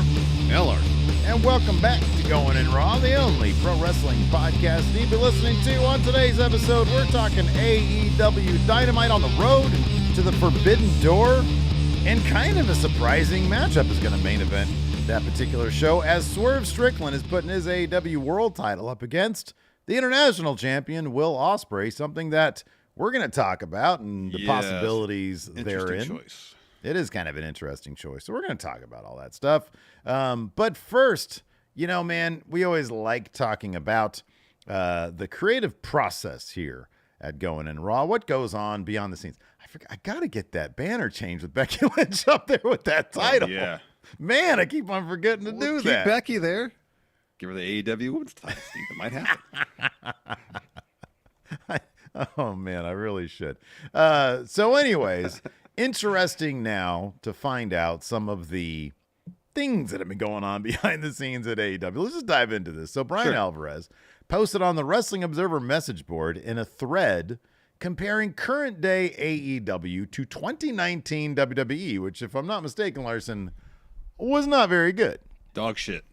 here. Eller. And welcome back to Going in Raw, the only pro wrestling podcast you'll be listening to. On today's episode, we're talking AEW Dynamite on the road to the Forbidden Door. And kind of a surprising matchup is going to main event that particular show, as Swerve Strickland is putting his AEW World title up against the International Champion, Will Ospreay, something that we're going to talk about and the possibilities therein. Choice. It is kind of an interesting choice. So we're going to talk about all that stuff. But first, you know, man, we always like talking about the creative process here at Going in Raw. What goes on behind the scenes? I got to get that banner changed with Becky Lynch up there with that title. Oh, yeah. Man, I keep on forgetting to do that. Keep Becky there. Give her the AEW Women's title, Steve. It might happen. Oh, man, I really should. So anyways, interesting now to find out some of the things that have been going on behind the scenes at AEW. Let's just dive into this. So Brian Alvarez posted on the Wrestling Observer message board in a thread comparing current day AEW to 2019 WWE, which, if I'm not mistaken, Larson, was not very good. Dog shit.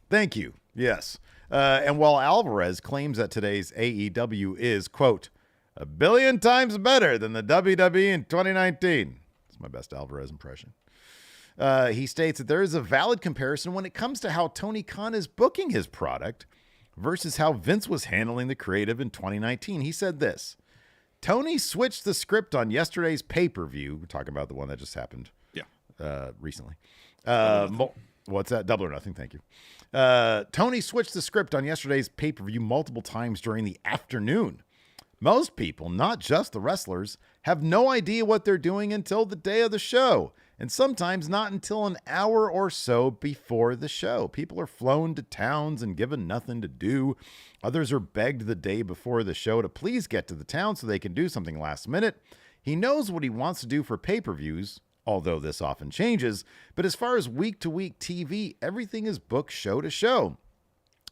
Thank you. Yes. And while Alvarez claims that today's AEW is, quote, 1 billion times better than the WWE in 2019. That's my best Alvarez impression. He states that there is a valid comparison when it comes to how Tony Khan is booking his product versus how Vince was handling the creative in 2019. He said this: Tony switched the script on yesterday's pay-per-view. We're talking about the one that just happened recently. What's that? Double or Nothing. Thank you. Tony switched the script on yesterday's pay-per-view multiple times during the afternoon. Most people, not just the wrestlers, have no idea what they're doing until the day of the show, and sometimes not until an hour or so before the show. People are flown to towns and given nothing to do. Others are begged the day before the show to please get to the town so they can do something last minute. He knows what he wants to do for pay-per-views, although this often changes, but as far as week-to-week TV, everything is booked show to show.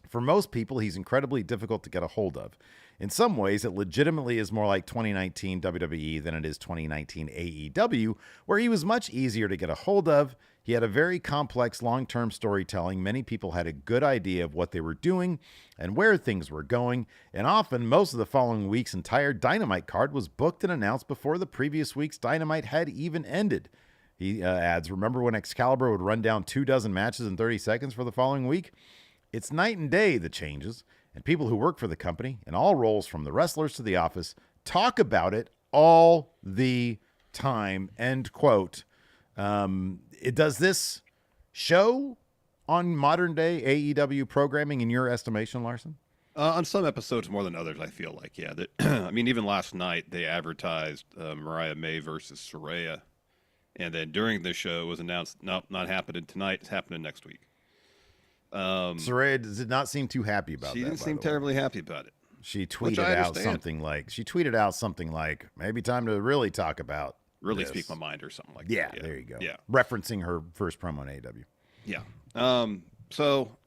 For most people, he's incredibly difficult to get a hold of. In some ways, it legitimately is more like 2019 WWE than it is 2019 AEW, where he was much easier to get a hold of. He had a very complex long-term storytelling. Many people had a good idea of what they were doing and where things were going, and often most of the following week's entire Dynamite card was booked and announced before the previous week's Dynamite had even ended. He adds, remember when Excalibur would run down 24 matches in 30 seconds for the following week? It's night and day, the changes. And people who work for the company, in all roles from the wrestlers to the office, talk about it all the time, end quote. Does this show on modern-day AEW programming, in your estimation, Larson? On some episodes more than others, I feel like, yeah. I mean, even last night, they advertised Mariah May versus Saraya. And then during the show, it was announced, nope, not happening tonight. It's happening next week. Saraya did not seem too happy about that. She didn't seem terribly happy about it. She tweeted out something like, maybe time to really talk about this. Speak my mind or something like that. There you go. Yeah. Referencing her first promo on AEW. Yeah. So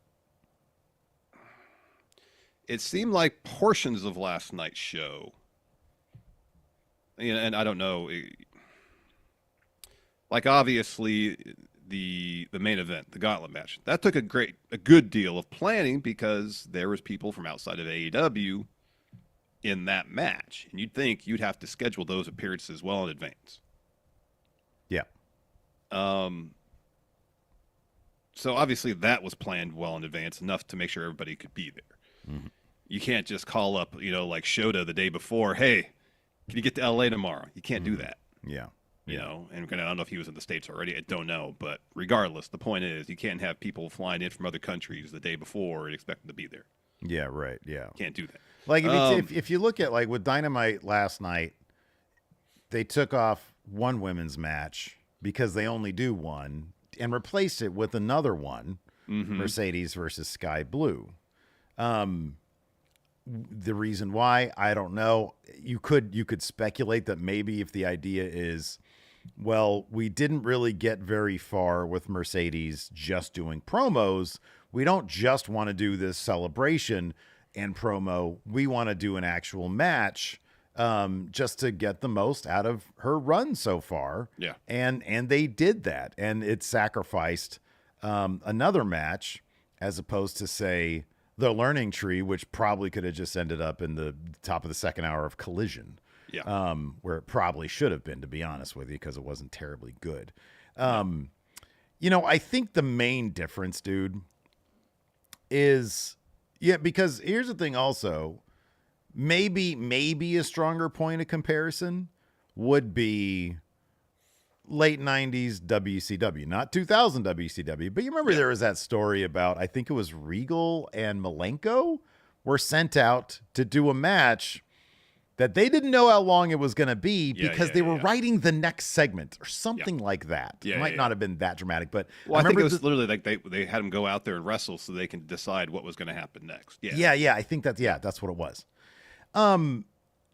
it seemed like portions of last night's show, and I don't know, like obviously the main event, the gauntlet match, that took a good deal of planning because there was people from outside of AEW in that match, and you'd think you'd have to schedule those appearances well in advance. Yeah. So obviously that was planned well in advance, enough to make sure everybody could be there. Mm-hmm. You can't just call up, like Shota the day before, hey, can you get to LA tomorrow? You can't do that. Yeah. You know, and I don't know if he was in the States already. I don't know. But regardless, the point is you can't have people flying in from other countries the day before and expect them to be there. Yeah, right. Yeah. Can't do that. Like, if you look at, like, with Dynamite last night, they took off one women's match because they only do one and replaced it with another one, Mercedes versus Sky Blue. The reason why, I don't know. You could speculate that maybe if the idea is, well, we didn't really get very far with Mercedes just doing promos. We don't just want to do this celebration and promo. We want to do an actual match just to get the most out of her run so far. Yeah. And they did that, and it sacrificed another match as opposed to, say, the Learning Tree, which probably could have just ended up in the top of the second hour of Collision. Yeah. Where it probably should have been, to be honest with you, because it wasn't terribly good. I think the main difference, dude, is, because here's the thing also, maybe a stronger point of comparison would be late 90s WCW, not 2000 WCW, but you remember there was that story about, I think it was Regal and Malenko were sent out to do a match that they didn't know how long it was going to be because they were writing the next segment or something like that. It might not have been that dramatic, but I think it was literally like they had them go out there and wrestle so they can decide what was going to happen next. Yeah. I think that's what it was.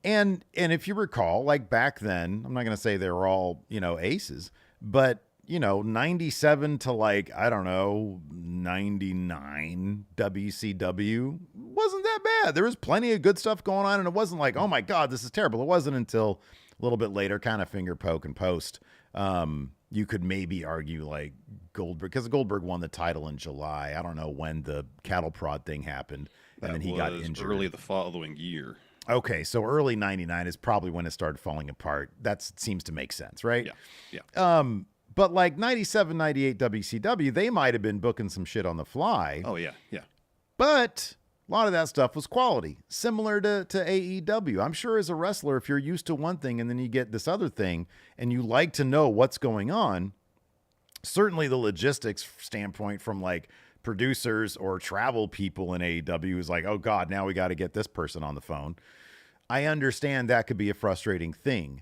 And if you recall, like back then, I'm not going to say they were all, aces, but 97 to like, I don't know, 99 WCW wasn't that bad. There was plenty of good stuff going on, and it wasn't like, oh my God, this is terrible. It wasn't until a little bit later, kind of finger poke and post. You could maybe argue like Goldberg, because Goldberg won the title in July. I don't know when the cattle prod thing happened, and then he got injured. Early the following year. Okay, so early 99 is probably when it started falling apart. That seems to make sense, right? Yeah. But like 97, 98 WCW, they might have been booking some shit on the fly. Oh, yeah. But a lot of that stuff was quality, similar to AEW. I'm sure as a wrestler, if you're used to one thing and then you get this other thing and you like to know what's going on, certainly the logistics standpoint from like producers or travel people in AEW is like, oh God, now we got to get this person on the phone. I understand that could be a frustrating thing,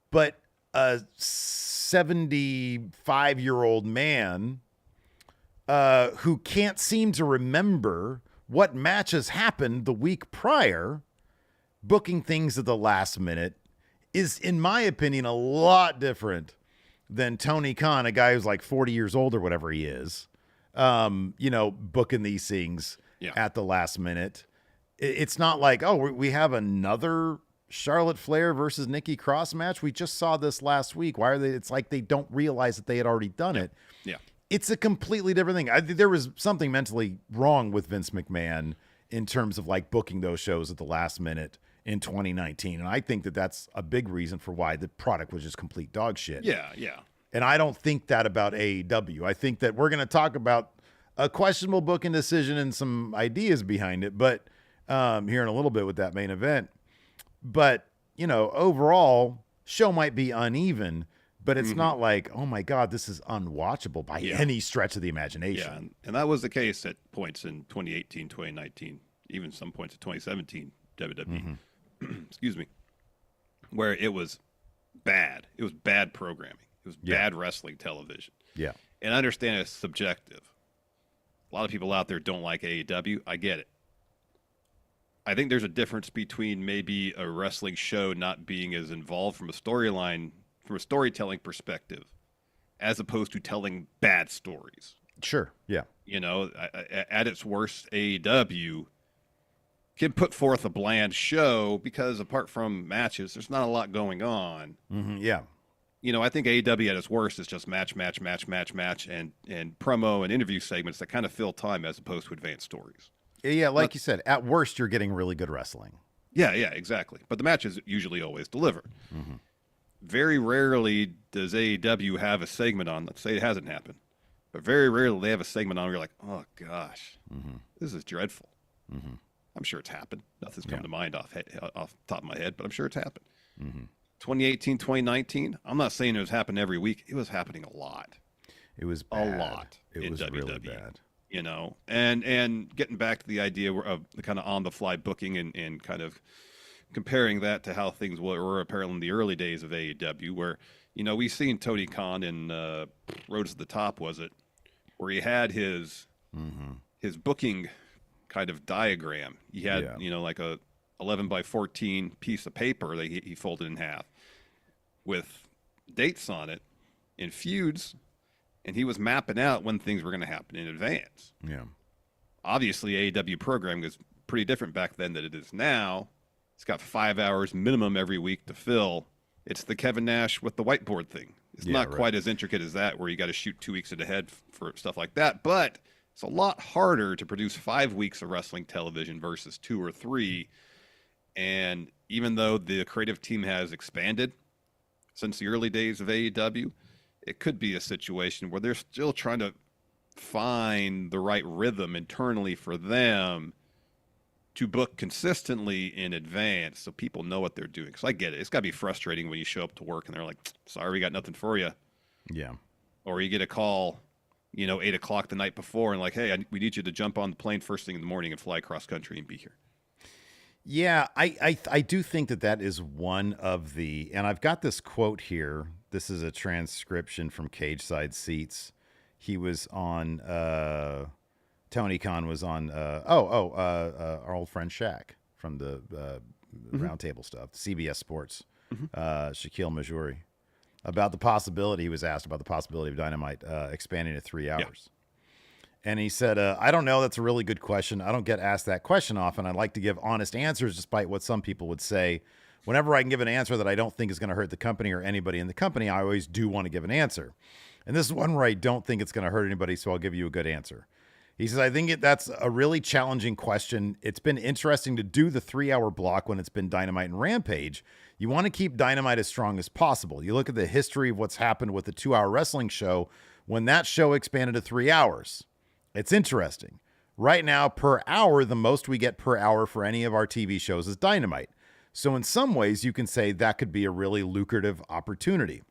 but a 75-year-old man who can't seem to remember what matches happened the week prior, booking things at the last minute is, in my opinion, a lot different than Tony Khan, a guy who's like 40 years old or whatever he is, booking these things at the last minute. It's not like, oh, we have another Charlotte Flair versus Nikki Cross match. We just saw this last week. Why are they? It's like they don't realize that they had already done it. Yeah. It's a completely different thing. There was something mentally wrong with Vince McMahon in terms of like booking those shows at the last minute in 2019. And I think that that's a big reason for why the product was just complete dog shit. Yeah. And I don't think that about AEW. I think that we're going to talk about a questionable booking decision and some ideas behind it, but here in a little bit with that main event. But, overall, show might be uneven, but it's not like, oh my God, this is unwatchable by any stretch of the imagination. Yeah, and that was the case at points in 2018, 2019, even some points in 2017 WWE. Excuse me. Where it was bad. It was bad programming. It was bad wrestling television. Yeah. And I understand it's subjective. A lot of people out there don't like AEW. I get it. I think there's a difference between maybe a wrestling show not being as involved from a storyline, from a storytelling perspective, as opposed to telling bad stories. Sure. Yeah. At its worst, AEW can put forth a bland show because apart from matches, there's not a lot going on. Yeah. I think AEW at its worst is just match, and promo and interview segments that kind of fill time as opposed to advanced stories. Yeah, like you said, at worst, you're getting really good wrestling. Yeah, exactly. But the matches usually always deliver. Very rarely does AEW have a segment on, let's say it hasn't happened, but very rarely they have a segment on where you're like, oh gosh, this is dreadful. I'm sure it's happened. Nothing's come to mind off the top of my head, but I'm sure it's happened. 2018, 2019, I'm not saying it was happening every week. It was happening a lot. It was bad. A lot. It was WWE. really bad. And getting back to the idea of the kind of on-the-fly booking and kind of comparing that to how things were apparently in the early days of AEW, where, we've seen Tony Khan in Road to the Top, was it, where he had his booking kind of diagram. He had, like a 11 by 14 piece of paper that he folded in half with dates on it in feuds. And he was mapping out when things were going to happen in advance. Yeah. Obviously, AEW programming was pretty different back then than it is now. It's got 5 hours minimum every week to fill. It's the Kevin Nash with the whiteboard thing. It's not quite as intricate as that, where you got to shoot 2 weeks ahead for stuff like that. But it's a lot harder to produce 5 weeks of wrestling television versus 2 or 3. And even though the creative team has expanded since the early days of AEW, it could be a situation where they're still trying to find the right rhythm internally for them to book consistently in advance so people know what they're doing. So I get it. It's got to be frustrating when you show up to work and they're like, sorry, we got nothing for you. Yeah. Or you get a call, 8 o'clock the night before and like, hey, we need you to jump on the plane first thing in the morning and fly across country and be here. Yeah, I do think that is one of the, and I've got this quote here. This is a transcription from Cage Side Seats. He was on, Tony Khan was on, our old friend Shaq from the Roundtable stuff, CBS Sports, Shaquille Majuri, about the possibility, he was asked about the possibility of Dynamite expanding to 3 hours. Yeah. And he said, I don't know. That's a really good question. I don't get asked that question often. I like to give honest answers despite what some people would say. Whenever I can give an answer that I don't think is going to hurt the company or anybody in the company, I always do want to give an answer. And this is one where I don't think it's going to hurt anybody, so I'll give you a good answer. He says, I think that's a really challenging question. It's been interesting to do the 3-hour block when it's been Dynamite and Rampage. You want to keep Dynamite as strong as possible. You look at the history of what's happened with the 2-hour wrestling show when that show expanded to 3 hours. It's interesting. Right now, per hour, the most we get per hour for any of our TV shows is Dynamite. So in some ways, you can say that could be a really lucrative opportunity.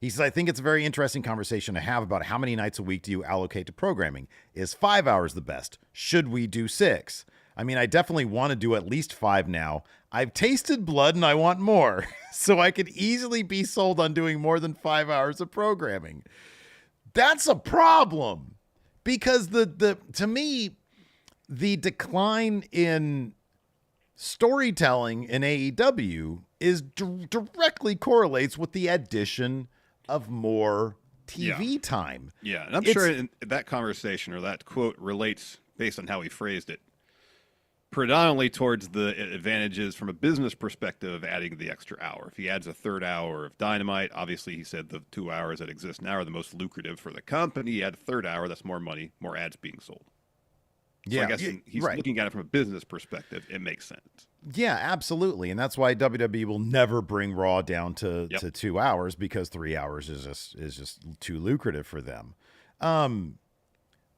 He says, I think it's a very interesting conversation to have about how many nights a week do you allocate to programming? Is 5 hours the best? Should we do 6? I mean, I definitely want to do at least 5 now. I've tasted blood and I want more. So I could easily be sold on doing more than 5 hours of programming. That's a problem. Because to me, the decline in storytelling in AEW is directly correlates with the addition of more TV time. Yeah, and I'm sure in that conversation or that quote relates based on how he phrased it predominantly towards the advantages from a business perspective of adding the extra hour. If he adds a 3rd hour of Dynamite, obviously he said the 2 hours that exist now are the most lucrative for the company. You add a 3rd hour, that's more money, more ads being sold. So I guess he's looking at it from a business perspective. It makes sense. Yeah, absolutely. And that's why WWE will never bring Raw down to 2 hours, because 3 hours is just too lucrative for them.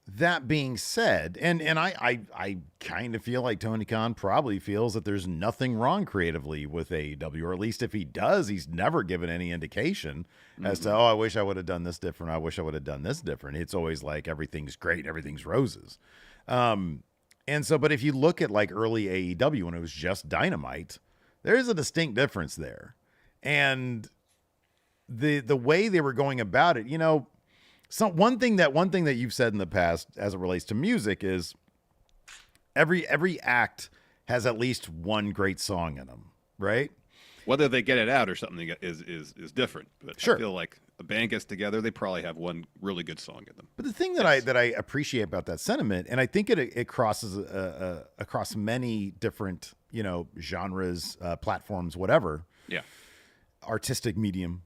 That being said, and I kind of feel like Tony Khan probably feels that there's nothing wrong creatively with AEW, or at least if he does, he's never given any indication as to, I wish I would have done this different. I wish I would have done this different. It's always like everything's great, everything's roses. And so, but if you look at like early AEW when it was just Dynamite, there's a distinct difference there. And the way they were going about it, so one thing that you've said in the past as it relates to music is every act has at least one great song in them, right? Whether they get it out or something is different. But sure. I feel like a band gets together, they probably have one really good song in them. But the thing that I appreciate about that sentiment, and I think it crosses across many different genres, platforms, whatever, artistic medium,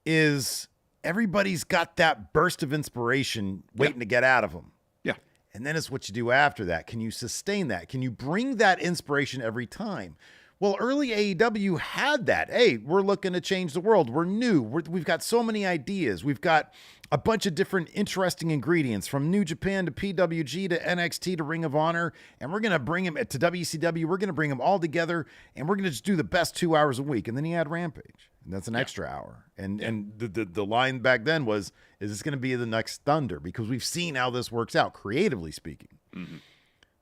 is everybody's got that burst of inspiration waiting to get out of them. Yeah. And then it's what you do after that. Can you sustain that? Can you bring that inspiration every time? Well, early AEW had that. Hey, we're looking to change the world. We're new. We've got so many ideas. We've got a bunch of different interesting ingredients from New Japan to PWG to NXT to Ring of Honor. And we're going to bring them to WCW. We're going to bring them all together and we're going to just do the best 2 hours a week. And then he had Rampage. And that's an extra hour. And the line back then was, is this going to be the next Thunder? Because we've seen how this works out, creatively speaking. Mm-hmm.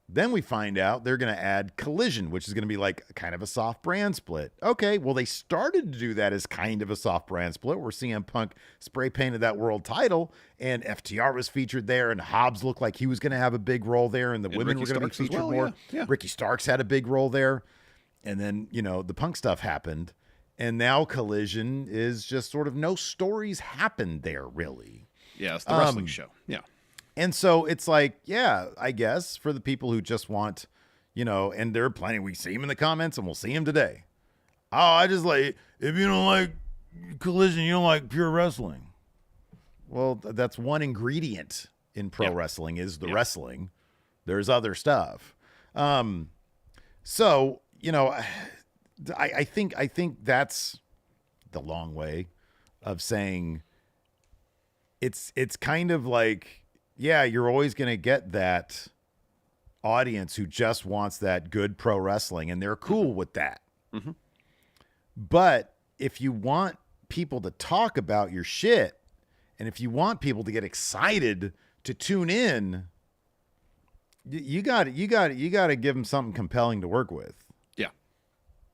Then we find out they're going to add Collision, which is going to be like kind of a soft brand split. Okay, well, they started to do that as kind of a soft brand split where CM Punk spray painted that world title and FTR was featured there and Hobbs looked like he was going to have a big role there and the women were going to be featured more. Yeah. Ricky Starks had a big role there. And then, the Punk stuff happened. And now Collision is just sort of no stories happened there, really. Yeah, it's the wrestling show. Yeah. And so it's like, I guess for the people who just want, and there are plenty, we see them in the comments and we'll see them today. Oh, I just like, if you don't like Collision, you don't like pure wrestling. Well, that's one ingredient in pro wrestling is the wrestling. There's other stuff. So, you know, I think that's the long way of saying it's kind of like, yeah, you're always going to get that audience who just wants that good pro wrestling, and they're cool with that. Mm-hmm. But if you want people to talk about your shit, and if you want people to get excited to tune in, you got to give them something compelling to work with. Yeah.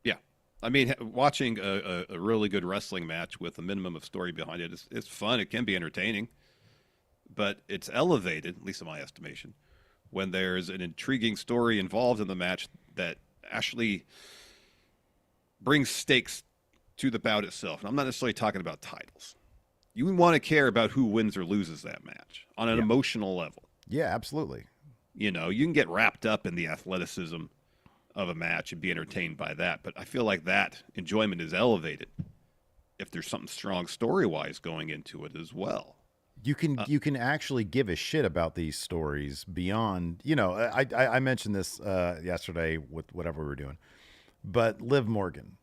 Yeah. I mean, watching a really good wrestling match with a minimum of story behind it is fun. It can be entertaining, but it's elevated, at least in my estimation, when there's an intriguing story involved in the match that actually brings stakes to the bout itself. And I'm not necessarily talking about titles. You want to care about who wins or loses that match on an emotional level. Yeah, absolutely. You know, you can get wrapped up in the athleticism of a match and be entertained by that, but I feel like that enjoyment is elevated if there's something strong story-wise going into it as well. You can actually give a shit about these stories beyond, you know, I mentioned this yesterday with whatever we were doing, but Liv Morgan,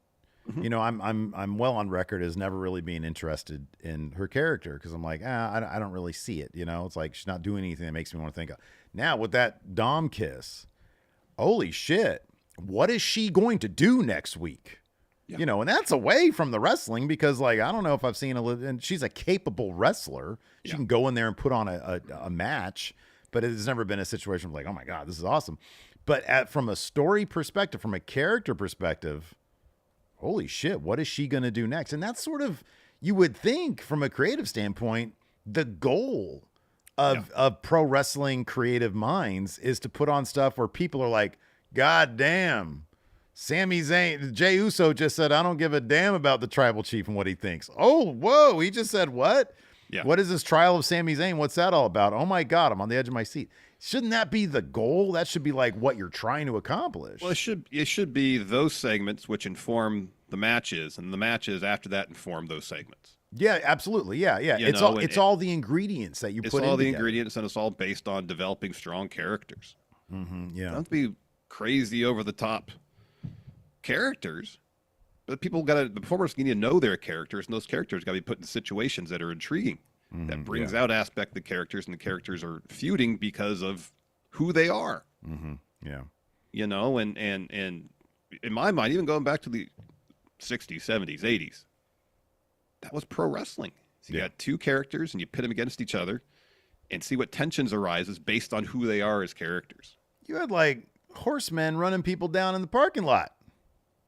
you know, I'm well on record as never really being interested in her character because I'm like, I don't really see it. You know, it's like she's not doing anything that makes me want to think of. Now with that Dom kiss, holy shit, what is she going to do next week? Yeah. You know, and that's away from the wrestling because, like, I don't know if I've seen and she's a capable wrestler. She can go in there and put on a match, but it's never been a situation like, oh my God, this is awesome. But from a story perspective, from a character perspective, holy shit, what is she going to do next? And that's sort of, you would think from a creative standpoint, the goal of pro wrestling creative minds is to put on stuff where people are like, God damn, Sami Zayn, Jey Uso just said, I don't give a damn about the tribal chief and what he thinks. Oh, whoa, he just said what? Yeah. What is this trial of Sami Zayn? What's that all about? Oh my God, I'm on the edge of my seat. Shouldn't that be the goal? That should be like what you're trying to accomplish. Well, it should be those segments which inform the matches, and the matches after that inform those segments. Yeah, absolutely. Yeah. It's all the ingredients that you put in. It's all the ingredients, and it's all based on developing strong characters. Mm-hmm, yeah. Don't be crazy over the top characters, but the performers need to know their characters, and those characters got to be put in situations that are intriguing. That brings out aspect of the characters, and the characters are feuding because of who they are. Mm-hmm. Yeah. You know, and in my mind, even going back to the 60s, 70s, 80s, that was pro wrestling. So you got two characters, and you pit them against each other and see what tensions arises based on who they are as characters. You had, like, horsemen running people down in the parking lot,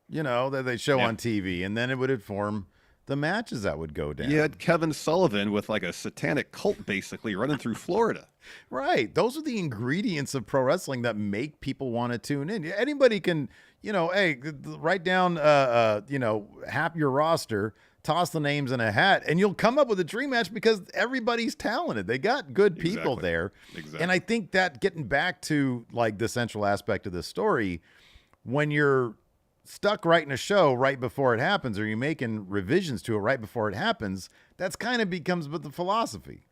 you know, that they show on TV, and then it would inform the matches that would go down. You had Kevin Sullivan with like a satanic cult basically running through Florida. Right. Those are the ingredients of pro wrestling that make people want to tune in. Anybody can, you know, hey, write down, you know, half your roster, toss the names in a hat, and you'll come up with a dream match because everybody's talented. They got good people there. Exactly. And I think that getting back to like the central aspect of this story, when you're stuck writing a show right before it happens, or you're making revisions to it right before it happens, that's kind of becomes the philosophy.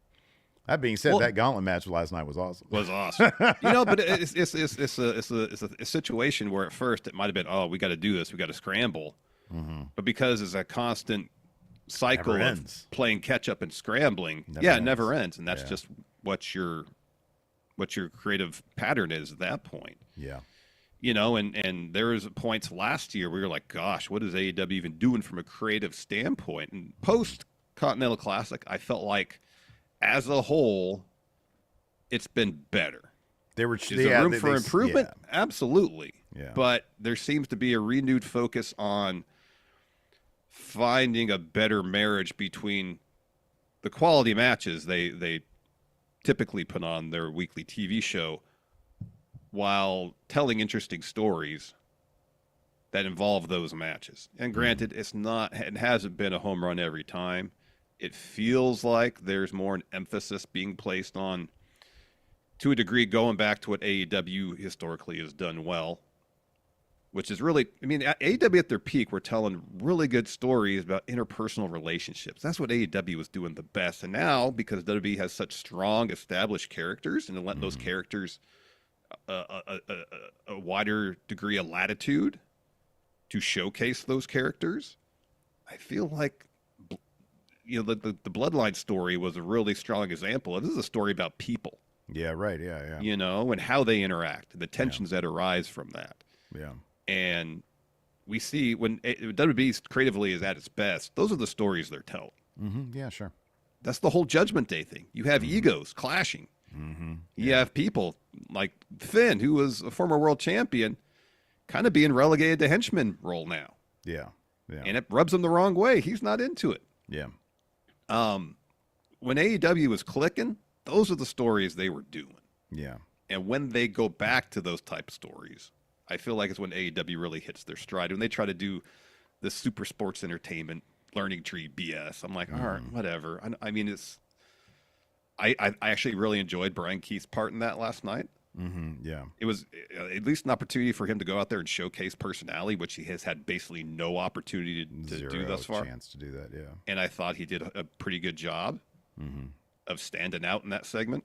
That being said, that gauntlet match last night was awesome. You know, but it's a situation where at first it might have been, oh, we got to do this, we got to scramble, but because it's a constant cycle of playing catch up and scrambling, it never ends, and that's just what your creative pattern is at that point. Yeah. You know, and there was points last year where you're like, gosh, what is AEW even doing from a creative standpoint? And post Continental Classic, I felt like, as a whole, it's been better. Is there room for improvement? Yeah. Absolutely. Yeah. But there seems to be a renewed focus on finding a better marriage between the quality matches they typically put on their weekly TV show, while telling interesting stories that involve those matches. And granted, it hasn't been a home run every time. It feels like there's more an emphasis being placed on, to a degree, going back to what AEW historically has done well, which is really, I mean, AEW at their peak were telling really good stories about interpersonal relationships. That's what AEW was doing the best. And now, because WWE has such strong established characters and letting those characters a wider degree of latitude to showcase those characters, I feel like the Bloodline story was a really strong example. This is a story about people. Yeah, right. Yeah. And how they interact, the tensions that arise from that. Yeah. And we see when WWE creatively is at its best, those are the stories they're telling. Mm-hmm. Yeah, sure. That's the whole Judgment Day thing. You have egos clashing. Mm-hmm. You have people like Finn, who was a former world champion, kind of being relegated to henchman role now. Yeah. And it rubs him the wrong way. He's not into it. Yeah. When AEW was clicking, those are the stories they were doing. Yeah. And when they go back to those type of stories, I feel like it's when AEW really hits their stride. When they try to do this super sports entertainment learning tree BS, I'm like, all right, whatever. I mean, I actually really enjoyed Brian Keith's part in that last night. Mm-hmm. Yeah. It was at least an opportunity for him to go out there and showcase personality, which he has had basically no opportunity to do thus far. Chance to do that, yeah. And I thought he did a pretty good job of standing out in that segment.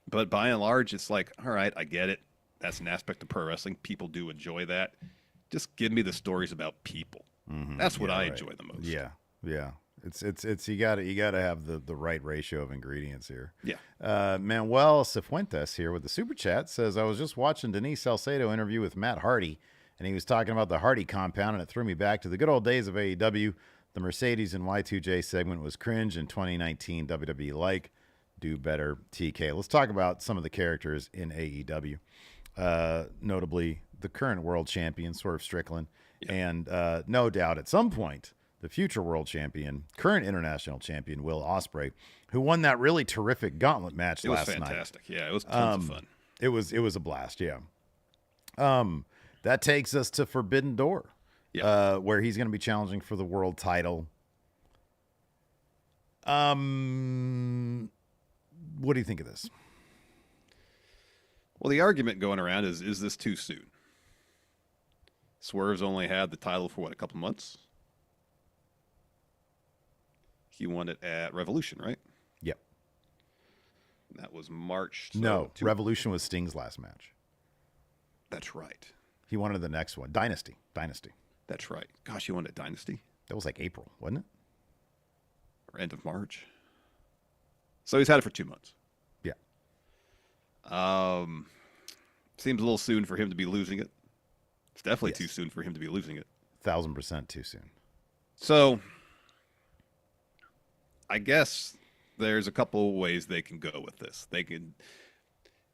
But by and large, it's like, all right, I get it. That's an aspect of pro wrestling. People do enjoy that. Just give me the stories about people. Mm-hmm. That's what I enjoy the most. Yeah. It's you gotta have the right ratio of ingredients here. Yeah. Manuel Cifuentes here with the super chat says, I was just watching Denise Salcedo interview with Matt Hardy, and he was talking about the Hardy compound, and it threw me back to the good old days of AEW. The Mercedes and Y2J segment was cringe in 2019. WWE like do better. TK. Let's talk about some of the characters in AEW. Notably the current world champion Swerve Strickland, and no doubt at some point the future world champion, current international champion Will Ospreay, who won that really terrific gauntlet match last night. It was fantastic. Yeah, it was tons of fun. It was a blast. Yeah. That takes us to Forbidden Door, where he's going to be challenging for the world title. What do you think of this? Well, the argument going around is this too soon? Swerve's only had the title for a couple months? He won it at Revolution, right? Yep. That was March. No, Revolution was Sting's last match. That's right. He won it the next one. Dynasty. That's right. Gosh, he won it Dynasty? That was like April, wasn't it? Or end of March. So he's had it for 2 months. Yeah. Seems a little soon for him to be losing it. It's definitely too soon for him to be losing it. 1,000% too soon. So I guess there's a couple of ways they can go with this. They can,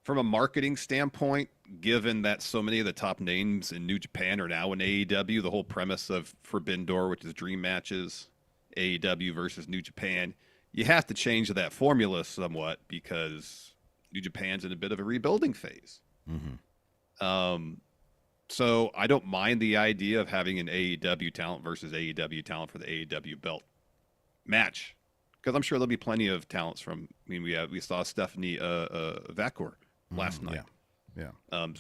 from a marketing standpoint, given that so many of the top names in New Japan are now in AEW, the whole premise of Forbidden Door, which is dream matches, AEW versus New Japan, you have to change that formula somewhat because New Japan's in a bit of a rebuilding phase. So I don't mind the idea of having an AEW talent versus AEW talent for the AEW belt match, because I'm sure there'll be plenty of talents from. I mean, we saw Stephanie Vakor last night. Yeah.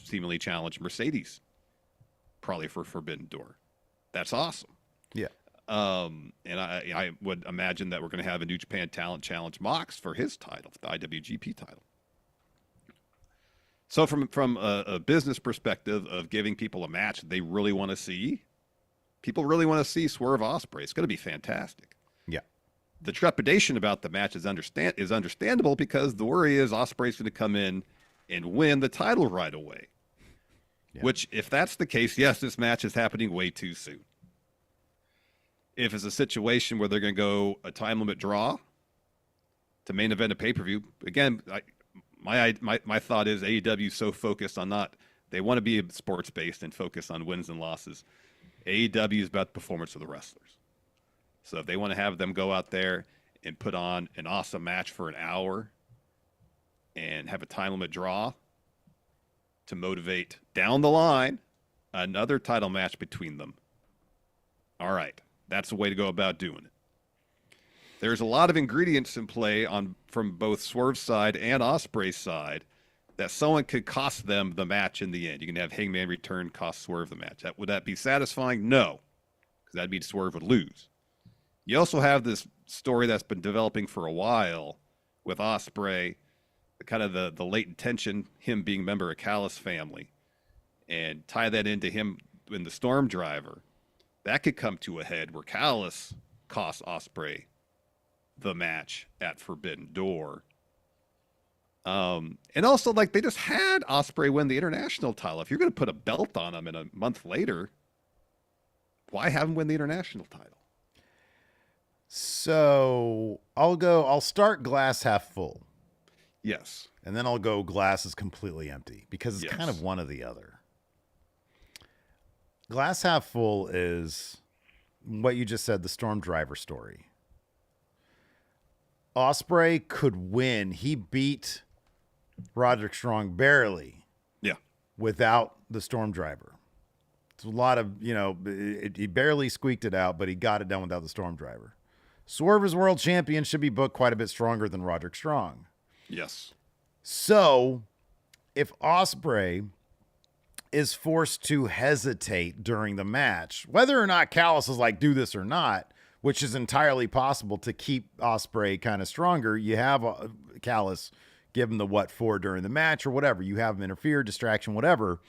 Seemingly challenged Mercedes, probably for Forbidden Door. That's awesome. Yeah. And I would imagine that we're going to have a New Japan talent challenge Mox for his title, the IWGP title. So from a business perspective of giving people a match they really want to see, people really want to see Swerve Ospreay. It's going to be fantastic. Yeah. The trepidation about the match is understandable because the worry is Ospreay's going to come in and win the title right away. Yeah. Which, if that's the case, yes, this match is happening way too soon. If it's a situation where they're going to go a time limit draw to main event a pay-per-view, again, my thought is AEW is so focused on they want to be sports-based and focus on wins and losses. AEW is about the performance of the wrestlers. So if they want to have them go out there and put on an awesome match for an hour and have a time limit draw to motivate down the line another title match between them, all right, that's the way to go about doing it. There's a lot of ingredients in play from both Swerve's side and Ospreay's side that someone could cost them the match in the end. You can have Hangman return, cost Swerve the match. Would that be satisfying? No, because that'd mean Swerve would lose. You also have this story that's been developing for a while with Ospreay, kind of the latent tension, him being a member of Callis family, and tie that into him in the Storm Driver. That could come to a head where Callis costs Ospreay the match at Forbidden Door. And also, like, they just had Ospreay win the international title. If you're going to put a belt on him in a month later, why have him win the international title? So I'll start glass half full. Yes. And then I'll go glass is completely empty, because it's kind of Yes. one or the other. Glass half full is what you just said, the Storm Driver story. Ospreay could win. He beat Roderick Strong barely Yeah. without the Storm Driver. It's a lot of, he barely squeaked it out, but he got it done without the Storm Driver. Swerve as world champion should be booked quite a bit stronger than Roderick Strong. Yes. So if Ospreay is forced to hesitate during the match, whether or not Callis is like, do this or not, which is entirely possible to keep Ospreay kind of stronger, you have Callis give him the what for during the match or whatever. You have him interfere, distraction, whatever.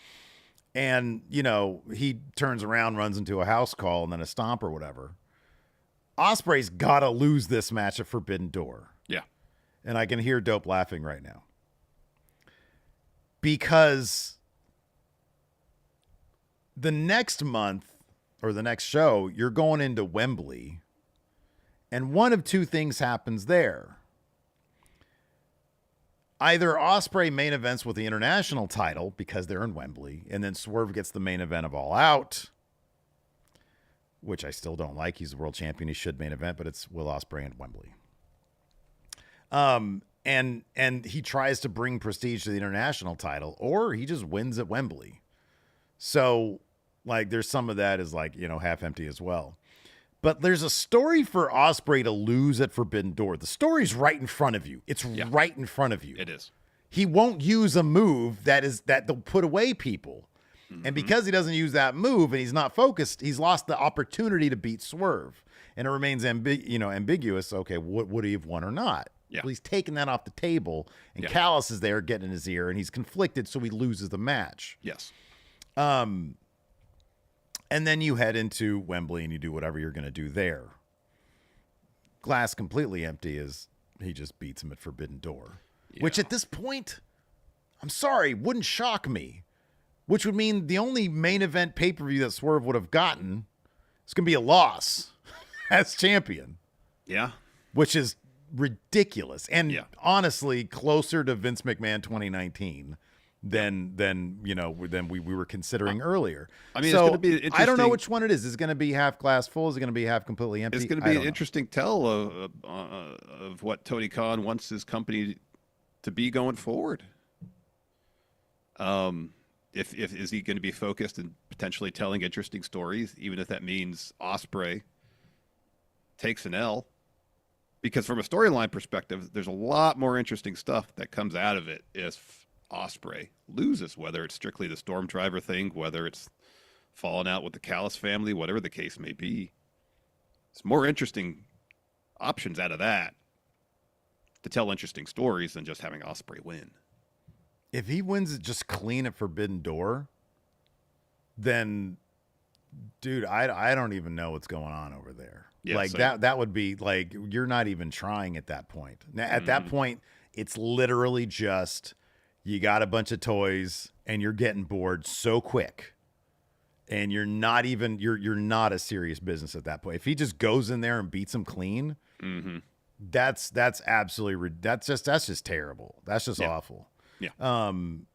And, he turns around, runs into a house call and then a stomp or whatever. Ospreay's got to lose this match at Forbidden Door. Yeah. And I can hear Dope laughing right now. Because the next month or the next show, you're going into Wembley, and one of two things happens there. Either Ospreay main events with the international title because they're in Wembley, and then Swerve gets the main event of All Out, which I still don't like. He's the world champion. He should main event, but it's Will Ospreay at Wembley. And he tries to bring prestige to the international title, or he just wins at Wembley. So, like, there's some of that is like, half empty as well. But there's a story for Ospreay to lose at Forbidden Door. The story's right in front of you. It's right in front of you. It is. He won't use a move that'll put away people. Mm-hmm. And because he doesn't use that move and he's not focused, he's lost the opportunity to beat Swerve. And it remains ambiguous. Okay, would he have won or not? Yeah. Well, he's taking that off the table, and Callis is there getting in his ear, and he's conflicted, so he loses the match. Yes. And then you head into Wembley and you do whatever you're going to do there. Glass completely empty as he just beats him at Forbidden Door, which at this point, I'm sorry, wouldn't shock me, which would mean the only main event pay-per-view that Swerve would have gotten is going to be a loss as champion. Yeah. Which is ridiculous. And honestly, closer to Vince McMahon 2019 than we were considering earlier. I mean, so it's going to be interesting. I don't know which one it is. Is it going to be half glass full? Is it going to be half completely empty? It's going to be an interesting tell of what Tony Khan wants his company to be going forward. If is he going to be focused and potentially telling interesting stories, even if that means Ospreay takes an L? Because from a storyline perspective, there's a lot more interesting stuff that comes out of it if Ospreay loses, whether it's strictly the Storm Driver thing, whether it's falling out with the Callis family, whatever the case may be. It's more interesting options out of that to tell interesting stories than just having Ospreay win. If he wins it just clean at Forbidden Door, then, dude, I don't even know what's going on over there. Yeah, like that would be like, you're not even trying at that point. Now, at that point, it's literally just, you got a bunch of toys and you're getting bored so quick. And you're not even, you're not a serious business at that point. If he just goes in there and beats him clean, that's absolutely, that's just terrible. That's just awful. Yeah. And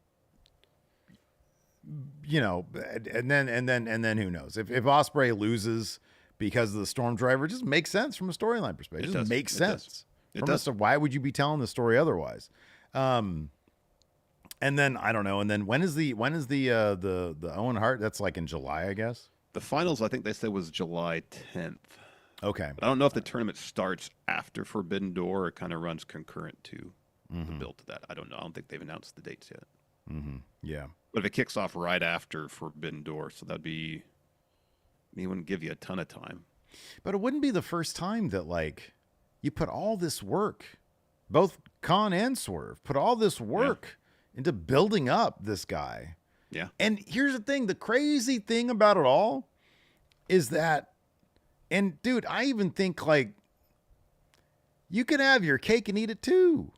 then who knows? If Ospreay loses because of the Storm Driver, it just makes sense from a storyline perspective. It just makes sense. It does. Why would you be telling the story otherwise? And then I don't know. And then when is the Owen Hart? That's like in July, I guess. The finals, I think they said, was July 10th. Okay. But I don't know if the tournament starts after Forbidden Door or kind of runs concurrent to. the build to that. I don't know. I don't think they've announced the dates yet. Yeah. But if it kicks off right after Forbidden Door, so that'd be, it wouldn't give you a ton of time. But it wouldn't be the first time that, like, you put all this work, both Khan and Swerve, put all this work into building up this guy. Yeah. And here's the thing. The crazy thing about it all is that, and dude, I even think, like, you can have your cake and eat it too.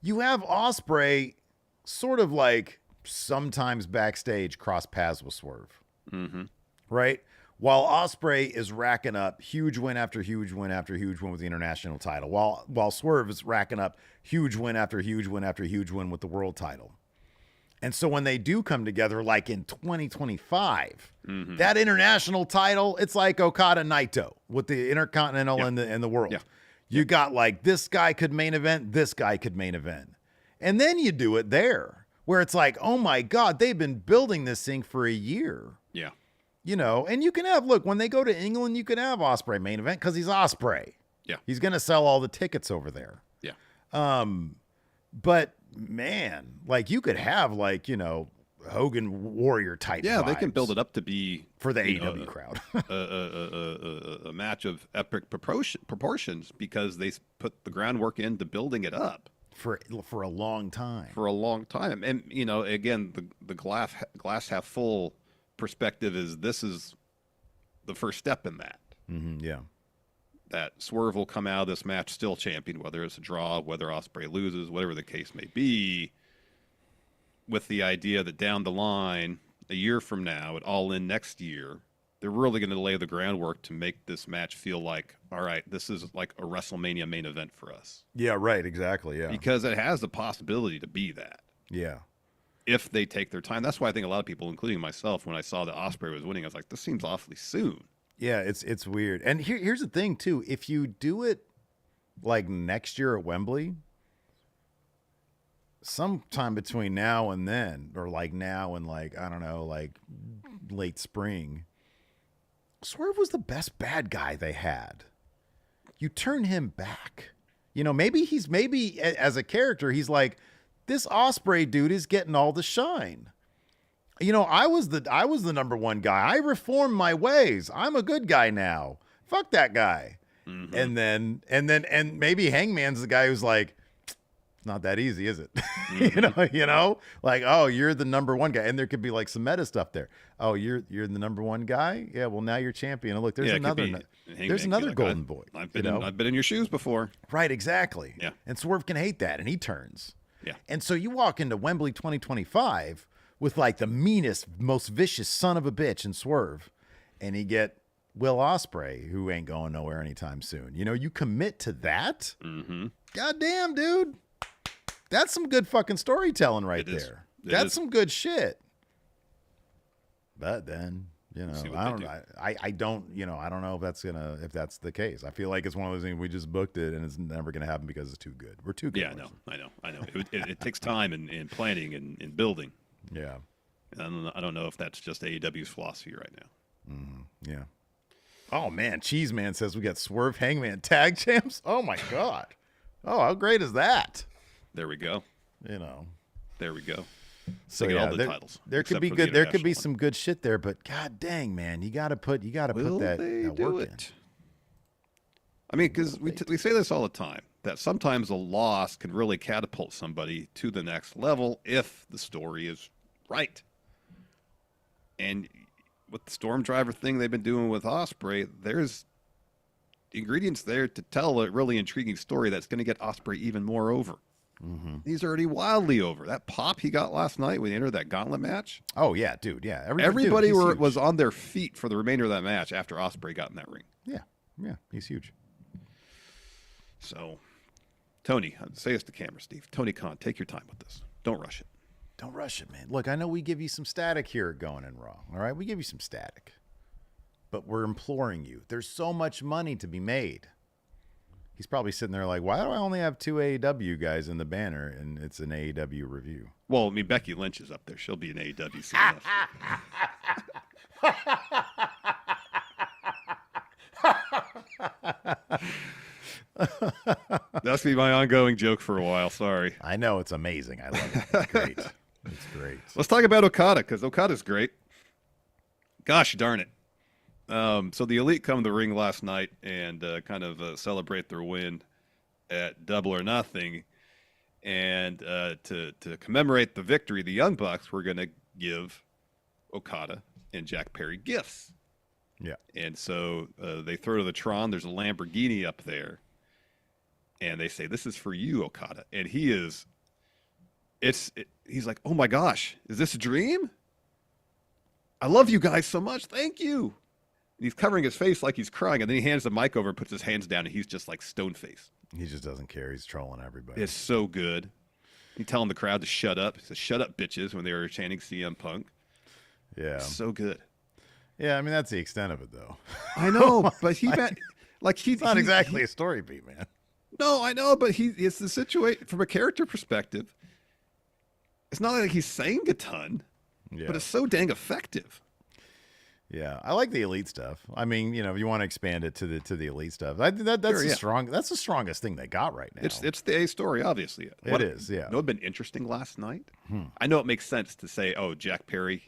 You have Ospreay sort of like sometimes backstage cross paths with Swerve. Right? While Ospreay is racking up huge win after huge win after huge win with the international title. While Swerve is racking up huge win after huge win after huge win with the world title. And so when they do come together, like in 2025, that international title, it's like Okada Naito with the Intercontinental and the world. Yeah. You got like, this guy could main event, this guy could main event. And then you do it there, where it's like, oh my God, they've been building this thing for a year. Yeah. You know, and you can have, look, when they go to England, you can have Ospreay main event because he's Ospreay. Yeah. He's going to sell all the tickets over there. Yeah. But man, like you could have like, you know, Hogan Warrior type. Yeah, they can vibes build it up to be for the AEW crowd. a match of epic proportions because they put the groundwork into building it up for a long time. For a long time. And you know, again, the glass half full perspective is this is the first step in that. Yeah. That Swerve will come out of this match still champion, whether it's a draw, whether Ospreay loses, whatever the case may be, with the idea that down the line, a year from now, at All In next year, they're really going to lay the groundwork to make this match feel like, all right, this is like a WrestleMania main event for us. Yeah, right, exactly, yeah. Because it has the possibility to be that. Yeah. If they take their time. That's why I think a lot of people, including myself, when I saw that Ospreay was winning, I was like, this seems awfully soon. Yeah, it's weird. And here's the thing, too. If you do it like next year at Wembley, sometime between now and then, or like now and like, I don't know, like late spring, Swerve was the best bad guy they had. You turn him back. You know, maybe as a character, he's like, this Ospreay dude is getting all the shine. You know, I was the number one guy. I reformed my ways. I'm a good guy now. Fuck that guy. And then maybe Hangman's the guy who's like, it's not that easy, is it? you know, like, oh, you're the number one guy. And there could be like some meta stuff there. Oh, you're the number one guy. Yeah. Well, now you're champion. And look, there's another golden boy. I've been in your shoes before. Right. Exactly. Yeah. And Swerve can hate that. And he turns. Yeah. And so you walk into Wembley 2025 with like the meanest, most vicious son of a bitch in Swerve, and you get Will Ospreay, who ain't going nowhere anytime soon. You know, you commit to that. God damn, dude. That's some good fucking storytelling right there. That's some good shit. But then, you know, I don't know if that's the case. I feel like it's one of those things we just booked it and it's never going to happen because it's too good. We're too good. Yeah, I know. It takes time and planning and building. Yeah. I don't know if that's just AEW's philosophy right now. Yeah. Oh, man. Cheese Man says we got Swerve Hangman tag champs. Oh, my God. Oh, how great is that? There we go. You know. There we go. So yeah, all the titles. There could be good. There could be some good shit there, but God dang, man, you got to put that work in. I mean, because we say this all the time, that sometimes a loss can really catapult somebody to the next level if the story is right. And with the Storm Driver thing they've been doing with Ospreay, there's ingredients there to tell a really intriguing story that's going to get Ospreay even more over. He's already wildly over. That pop he got last night when he entered that gauntlet match. Oh, yeah, dude, yeah. Everybody was on their feet for the remainder of that match after Ospreay got in that ring. Yeah, he's huge. So, Tony, say this to camera, Steve. Tony Khan, take your time with this. Don't rush it. Don't rush it, man. Look, I know we give you some static here going in Raw, all right? We give you some static. But we're imploring you. There's so much money to be made. He's probably sitting there like, why do I only have 2 AEW guys in the banner and it's an AEW review? Well, I mean, Becky Lynch is up there. She'll be an AEW CMS. That's be my ongoing joke for a while. Sorry. I know, it's amazing. I love it. It's great. It's great. Let's talk about Okada, because Okada's great. Gosh darn it. So the Elite come to the ring last night and kind of celebrate their win at Double or Nothing. And to commemorate the victory, the Young Bucks were going to give Okada and Jack Perry gifts. Yeah. And so they throw to the Tron. There's a Lamborghini up there. And they say, "This is for you, Okada." And he's like, "Oh my gosh, is this a dream? I love you guys so much. Thank you." And he's covering his face like he's crying. And then he hands the mic over and puts his hands down. And he's just like stone faced. He just doesn't care. He's trolling everybody. It's so good. He's telling the crowd to shut up. He says, "Shut up, bitches," when they were chanting CM Punk. Yeah. It's so good. Yeah, I mean, that's the extent of it, though. I know, but he's not exactly a story beat, man. No, I know, but it's the situation from a character perspective. It's not like he's saying a ton, but it's so dang effective. Yeah, I like the Elite stuff. I mean, if you want to expand it to the Elite stuff, that's That's the strongest thing they got right now. It's the A story, obviously. It is. Yeah. You know what had been interesting last night? I know it makes sense to say, "Oh, Jack Perry,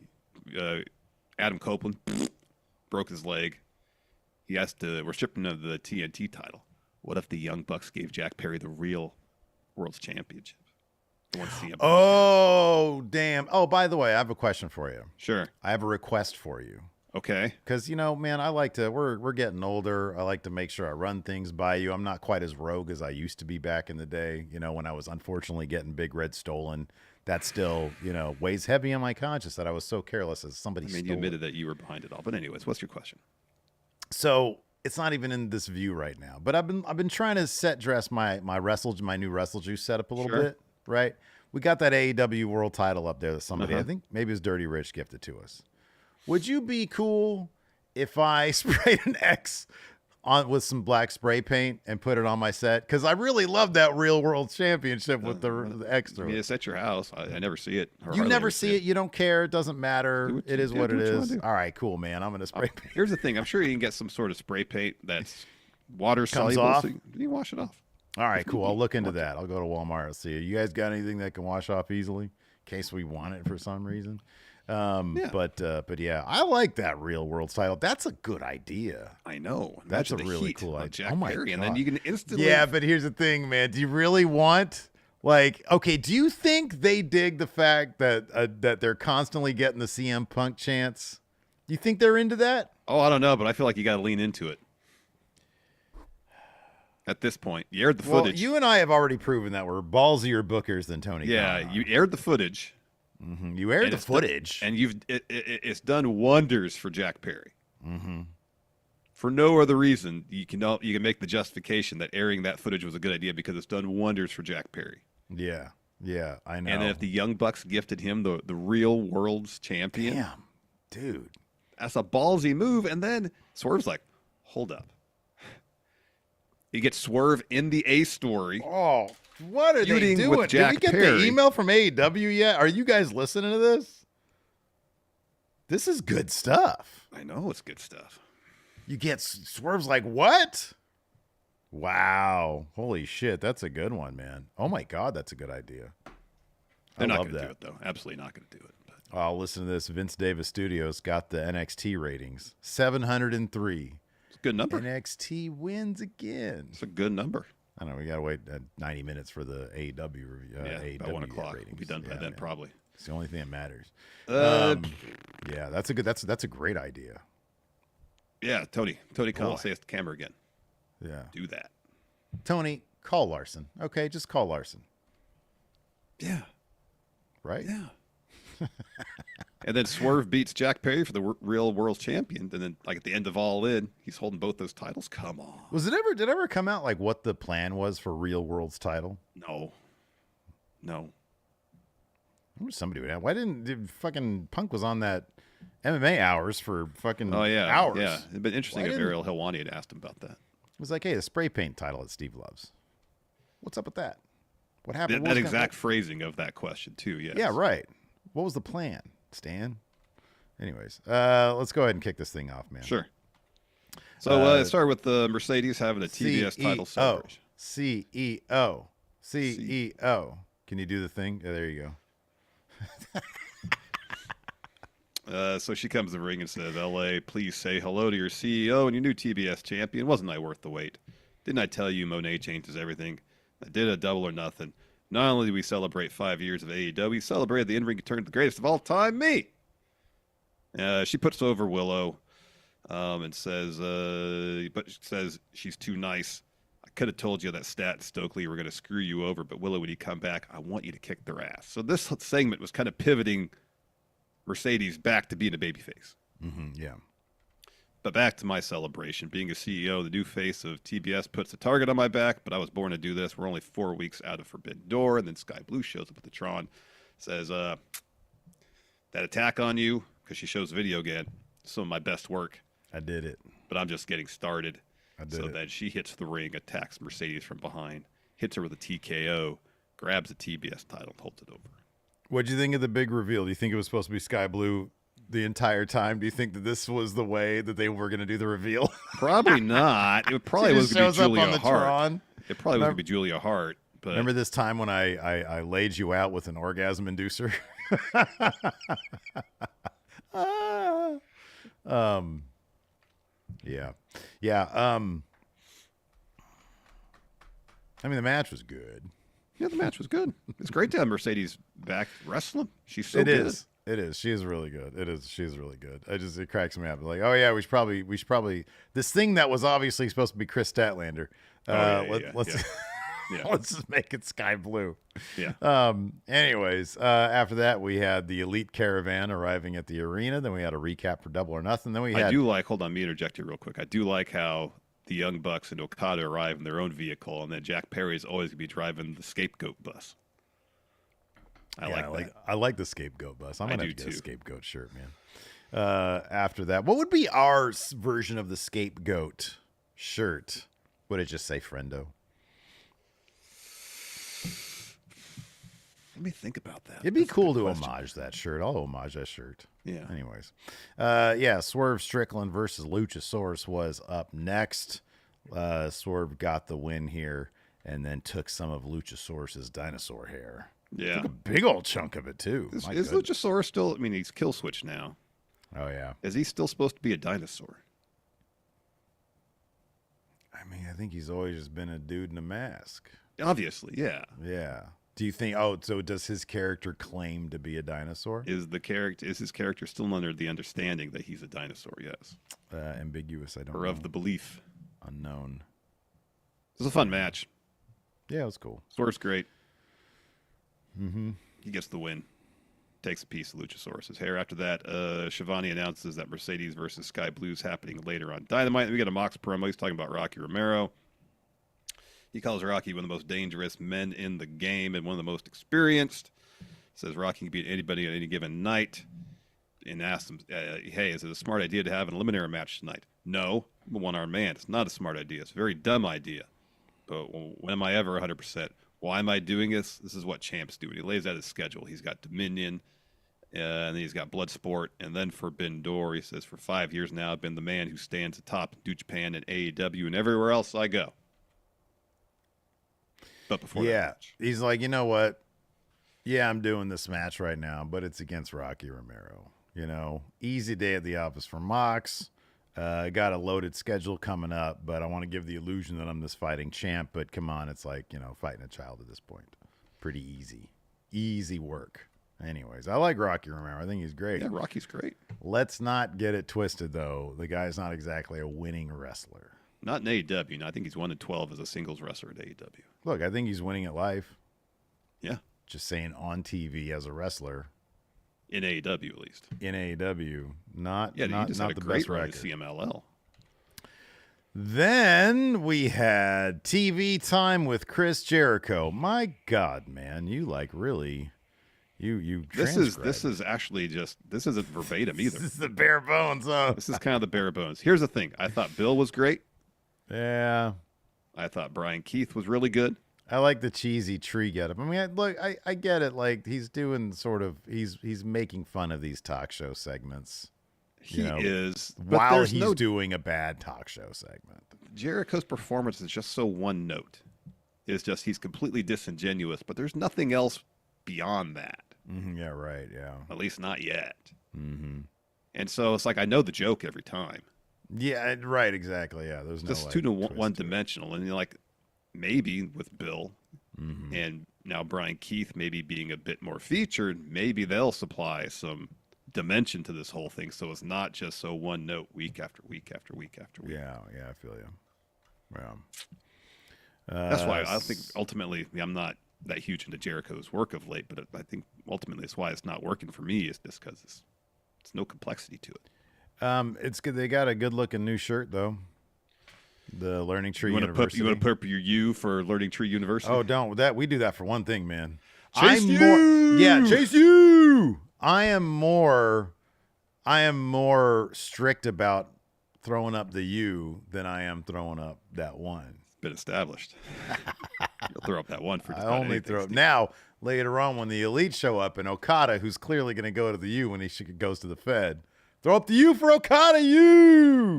Adam Copeland broke his leg. We're stripping of the TNT title. What if the Young Bucks gave Jack Perry the real World's Championship? The one CM. Oh, damn. Oh, by the way, I have a question for you. Sure. I have a request for you. Okay. Because, man, I like to, we're getting older. I like to make sure I run things by you. I'm not quite as rogue as I used to be back in the day, when I was unfortunately getting Big Red stolen. That still, weighs heavy on my conscience that I was so careless as somebody stole you admitted that you were behind it all. But anyways, what's your question? So it's not even in this view right now, but I've been trying to dress my new Wrestle Juice setup a little bit, right? We got that AEW World Title up there that somebody, I think maybe it was Dirty Rich, gifted to us. Would you be cool if I sprayed an X on with some black spray paint and put it on my set? Because I really love that Real World Championship with the X through it. It's at your house. I never see it. You never see it. You don't care. It doesn't matter. It is what it is. All right, cool, man. I'm going to spray paint. Here's the thing. I'm sure you can get some sort of spray paint that's water soluble. Off? So you wash it off. All right, cool. I'll look into that. I'll go to Walmart and see it. You guys got anything that can wash off easily in case we want it for some reason? But yeah, I like that Real World title. That's a good idea. I know. That's a really cool idea. Oh my God. And then you can instantly. Yeah, but here's the thing, man. Do you really want okay? Do you think they dig the fact that they're constantly getting the CM Punk chants? Do you think they're into that? Oh, I don't know, but I feel like you got to lean into it. At this point, you aired the footage. Well, you and I have already proven that we're ballsier bookers than Tony. Yeah, Khan. you aired the footage. Mm-hmm. You aired the footage, and it's done wonders for Jack Perry. Mm-hmm. For no other reason, you can make the justification that airing that footage was a good idea because it's done wonders for Jack Perry. Yeah, I know. And then if the Young Bucks gifted him the real World's Champion, damn, dude, that's a ballsy move. And then Swerve's like, hold up. You get Swerve in the A story. Oh, what are they doing? With Jack Did we get Perry. the email from AEW yet? Are you guys listening to this? This is good stuff. I know it's good stuff. You get Swerve's like, what? Wow. Holy shit. That's a good one, man. Oh my God. That's a good idea. They're not going to do it, though. Absolutely not going to do it. But. Oh, listen to this. Vince Davis Studios got the NXT ratings. 703. Good number. NXT wins again. It's a good number. I don't know. We got to wait 90 minutes for the AEW review. AEW about 1 o'clock. Ratings. We'll be done by then, probably. It's the only thing that matters. Yeah, that's a great idea. Yeah, Tony Khan, say it to the camera again. Yeah. Do that. Tony, call Larson. Okay, just call Larson. Yeah. Right? Yeah. And then Swerve beats Jack Perry for the real World Champion. And then, like, at the end of All In, he's holding both those titles. Come on. Did it ever come out, like, what the plan was for Real World's title? No. I wish somebody would have. Why did fucking Punk was on that MMA hours for fucking hours? Yeah. It'd been interesting if Ariel Helwani had asked him about that. It was like, hey, the spray paint title that Steve loves. What's up with that? What happened? That exact phrasing of that question, too, yes. Yeah, right. What was the plan, Stan? Anyways, let's go ahead and kick this thing off, man. Sure. So it started with the Mercedes having a TBS title celebration. CEO. CEO. Can you do the thing? Oh, there you go. So she comes to the ring and says, LA, please say hello to your CEO and your new TBS champion. Wasn't I worth the wait? Didn't I tell you Monet changes everything? I did a double or nothing. Not only do we celebrate 5 years of AEW, we celebrated the in-ring return to the greatest of all time, me. She puts over Willow and says, but she says she's too nice. I could have told you that Stat and Stokely were going to screw you over, but Willow, when you come back, I want you to kick their ass. So this segment was kind of pivoting Mercedes back to being a babyface. Yeah. But back to my celebration. Being a CEO, the new face of TBS puts a target on my back, but I was born to do this. We're only 4 weeks out of Forbidden Door, and then Sky Blue shows up with the Tron, says, that attack on you, because she shows the video again, some of my best work. I did it. But I'm just getting started. So then she hits the ring, attacks Mercedes from behind, hits her with a TKO, grabs the TBS title, and holds it over. What'd you think of the big reveal? Do you think it was supposed to be Sky Blue the entire time? Do you think that this was the way that they were going to do the reveal? Probably not. It probably was going to be Julia Hart. It probably was going to be Julia Hart. But remember this time when I laid you out with an orgasm inducer? Yeah. I mean, the match was good. Yeah, the match was good. It's great to have Mercedes back wrestling. She's so good. It is. She is really good. She's really good. It cracks me up. Like, oh yeah, we should probably this thing that was obviously supposed to be Chris Statlander. Let's just make it Sky Blue. Yeah. Anyways, after that we had the Elite Caravan arriving at the arena. Then we had a recap for Double or Nothing. Then we had. Hold on, me interject here real quick. I do like how the Young Bucks and Okada arrive in their own vehicle, and then Jack Perry is always going to be driving the scapegoat bus. I like the scapegoat bus. I'm gonna have to get a scapegoat shirt, man. After that, what would be our version of the scapegoat shirt? Would it just say Friendo? Let me think about that. It'd be cool to homage that shirt. I'll homage that shirt. Yeah. Anyways, Swerve Strickland versus Luchasaurus was up next. Swerve got the win here, and then took some of Luchasaurus's dinosaur hair. Yeah. Took a big old chunk of it, too. Is Luchasaurus still... I mean, he's Kill Switch now. Oh, yeah. Is he still supposed to be a dinosaur? I mean, I think he's always just been a dude in a mask. Obviously, yeah. Yeah. Do you think... so does his character claim to be a dinosaur? Is his character still under the understanding that he's a dinosaur? Yes. Ambiguous, I don't know. Or of the belief. Unknown. It was a fun match. Yeah, it was cool. Swerve's great. Mm-hmm. He gets the win. Takes a piece of Luchasaurus' hair. After that, Shivani announces that Mercedes versus Sky Blue is happening later on Dynamite. We get a Mox promo. He's talking about Rocky Romero. He calls Rocky one of the most dangerous men in the game and one of the most experienced. Says Rocky can beat anybody on any given night. And asks him, hey, is it a smart idea to have an eliminator match tonight? No, I'm a one-armed man. It's not a smart idea. It's a very dumb idea. But when am I ever 100%? Why am I doing this? This is what champs do. And he lays out his schedule. He's got Dominion, and then he's got Bloodsport, and then Forbidden Door. He says, for 5 years now, I've been the man who stands atop New Japan and AEW and everywhere else I go. But before that match. He's like, you know what? Yeah, I'm doing this match right now, but it's against Rocky Romero. You know, easy day at the office for Mox. Got a loaded schedule coming up, but I want to give the illusion that I'm this fighting champ. But come on, it's like, fighting a child at this point. Pretty easy. Easy work. Anyways, I like Rocky Romero. I think he's great. Yeah, Rocky's great. Let's not get it twisted, though. The guy's not exactly a winning wrestler. Not in AEW. No, I think he's 1-12 as a singles wrestler at AEW. Look, I think he's winning at life. Yeah. Just saying on TV as a wrestler. In AEW, at least. In AEW. Not he just not had a the great best run record. at CMLL. Then we had TV time with Chris Jericho. My God, man, you really This is actually this isn't verbatim either. This is the bare bones. This is kind of the bare bones. Here's the thing. I thought Bill was great. Yeah. I thought Brian Keith was really good. I like the cheesy tree getup. I mean, I get it. Like he's doing he's making fun of these talk show segments. He is while he's doing a bad talk show segment. Jericho's performance is just so one note. is just he's completely disingenuous, but there's nothing else beyond that. Mm-hmm. Yeah, right. Yeah. At least not yet. Mm-hmm. And so it's like I know the joke every time. Yeah, right. Exactly. Yeah, there's no Just like, too twist to one it. dimensional, and you're like maybe with Bill Mm-hmm. and now Brian Keith maybe being a bit more featured, maybe they'll supply some dimension to this whole thing, so it's not just so one note week after week after week after week. Yeah, I feel you. Yeah. That's why I think ultimately I'm not that huge into Jericho's work of late, but I think ultimately that's why it's not working for me is just because it's no complexity to it. It's good. They got a good looking new shirt though. The Learning Tree University. You want to put your U for Learning Tree University? Oh, don't that. We do that for one thing, man. Chase you! Chase you. I am more strict about throwing up the U than I am throwing up that one. Been established. You'll throw up that one for just I only throw up now. Later on, when the Elite show up and Okada, who's clearly going to go to the U when he goes to the Fed, throw up the U for Okada.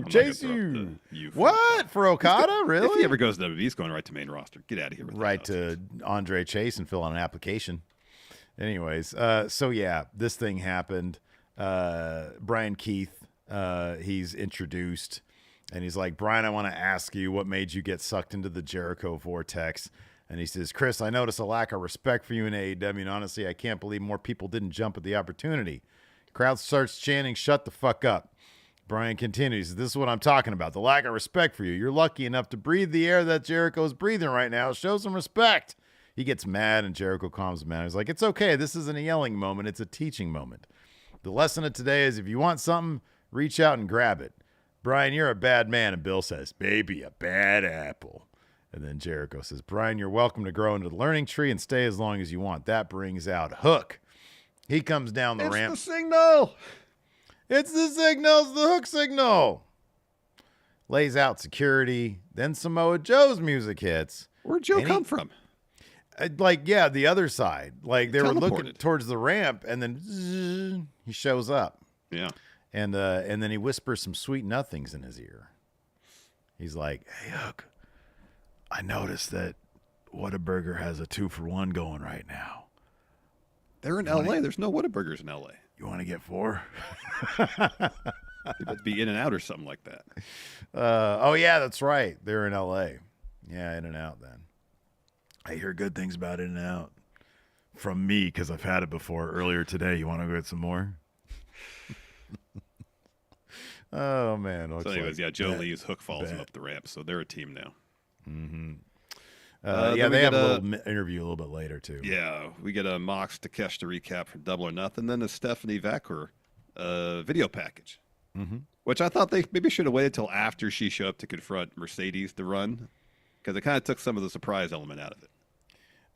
Chase you. What for Okada? Really? If he ever goes to WWE, he's going right to main roster. Get out of here. With right to Andre Chase and fill out an application. Anyways, so yeah, this thing happened. Brian Keith, he's introduced. And he's like, Brian, I want to ask you what made you get sucked into the Jericho vortex. And he says, Chris, I notice a lack of respect for you in AEW. And honestly, I can't believe more people didn't jump at the opportunity. Crowd starts chanting, shut the fuck up. Brian continues, this is what I'm talking about. The lack of respect for you. You're lucky enough to breathe the air that Jericho's breathing right now. Show some respect. He gets mad and Jericho calms him down. He's like, it's okay. This isn't a yelling moment. It's a teaching moment. The lesson of today is if you want something, reach out and grab it. Brian, you're a bad man. And Bill says, baby, a bad apple. And then Jericho says, Brian, you're welcome to grow into the Learning Tree and stay as long as you want. That brings out Hook. He comes down the ramp. It's the signal. It's the signal. It's the Hook signal. Lays out security. Then Samoa Joe's music hits. Where'd Joe come from? The other side. Like they were looking Teleported. towards the ramp, and then zzz, he shows up. Yeah. And then he whispers some sweet nothings in his ear. He's like, hey, Hook, I noticed that Whataburger has a 2-for-1 going right now. They're in L.A. There's no Whataburgers in L.A. You want to get 4? It'd be In and Out or something like that. Oh, yeah, that's right. They're in L.A. Yeah, In and Out then. I hear good things about In and Out from me because I've had it before earlier today. You want to go get some more? Oh, man. So anyways, Joe Lee's Hook falls him up the ramp, so they're a team now. Mm-hmm. They have a little interview a little bit later, too. Yeah, we get a Mox Takeshita recap from Double or Nothing, then a Stephanie Vaquer video package, which I thought they maybe should have waited till after she showed up to confront Mercedes to run, because it kind of took some of the surprise element out of it.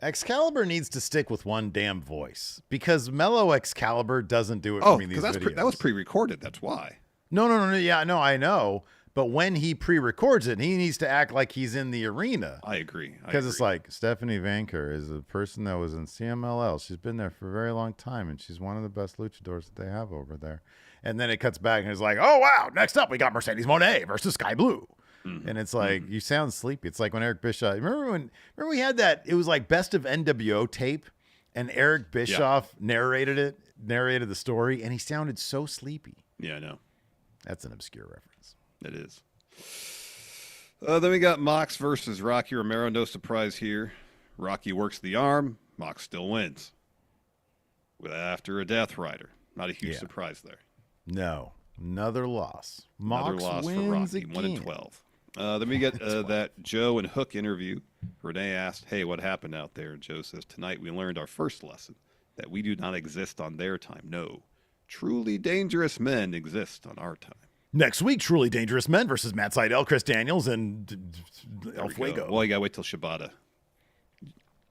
Excalibur needs to stick with one damn voice, because Mellow Excalibur doesn't do it for me in these videos. That was pre-recorded, that's why. No. Yeah, no, I know. But when he pre-records it, he needs to act like he's in the arena. I agree. Because it's like, Stephanie Vanker is a person that was in CMLL. She's been there for a very long time, and she's one of the best luchadors that they have over there. And then it cuts back, and it's like, oh, wow, next up we got Mercedes Moné versus Sky Blue. And it's like, you sound sleepy. It's like when Eric Bischoff, remember we had that, it was like best of NWO tape, and Eric Bischoff narrated the story, and he sounded so sleepy. Yeah, I know. That's an obscure reference. It is. Then we got Mox versus Rocky Romero. No surprise here. Rocky works the arm. Mox still wins. After a Death Rider. Not a huge surprise there. No. Another loss. Another loss for Rocky. Again. 1-12. Then we get that Joe and Hook interview. Renee asked, hey, what happened out there? And Joe says, tonight we learned our first lesson, that we do not exist on their time. No. Truly dangerous men exist on our time. Next week, Truly Dangerous Men versus Matt Sydal, Chris Daniels, and El Fuego. Well, you got to wait till Shibata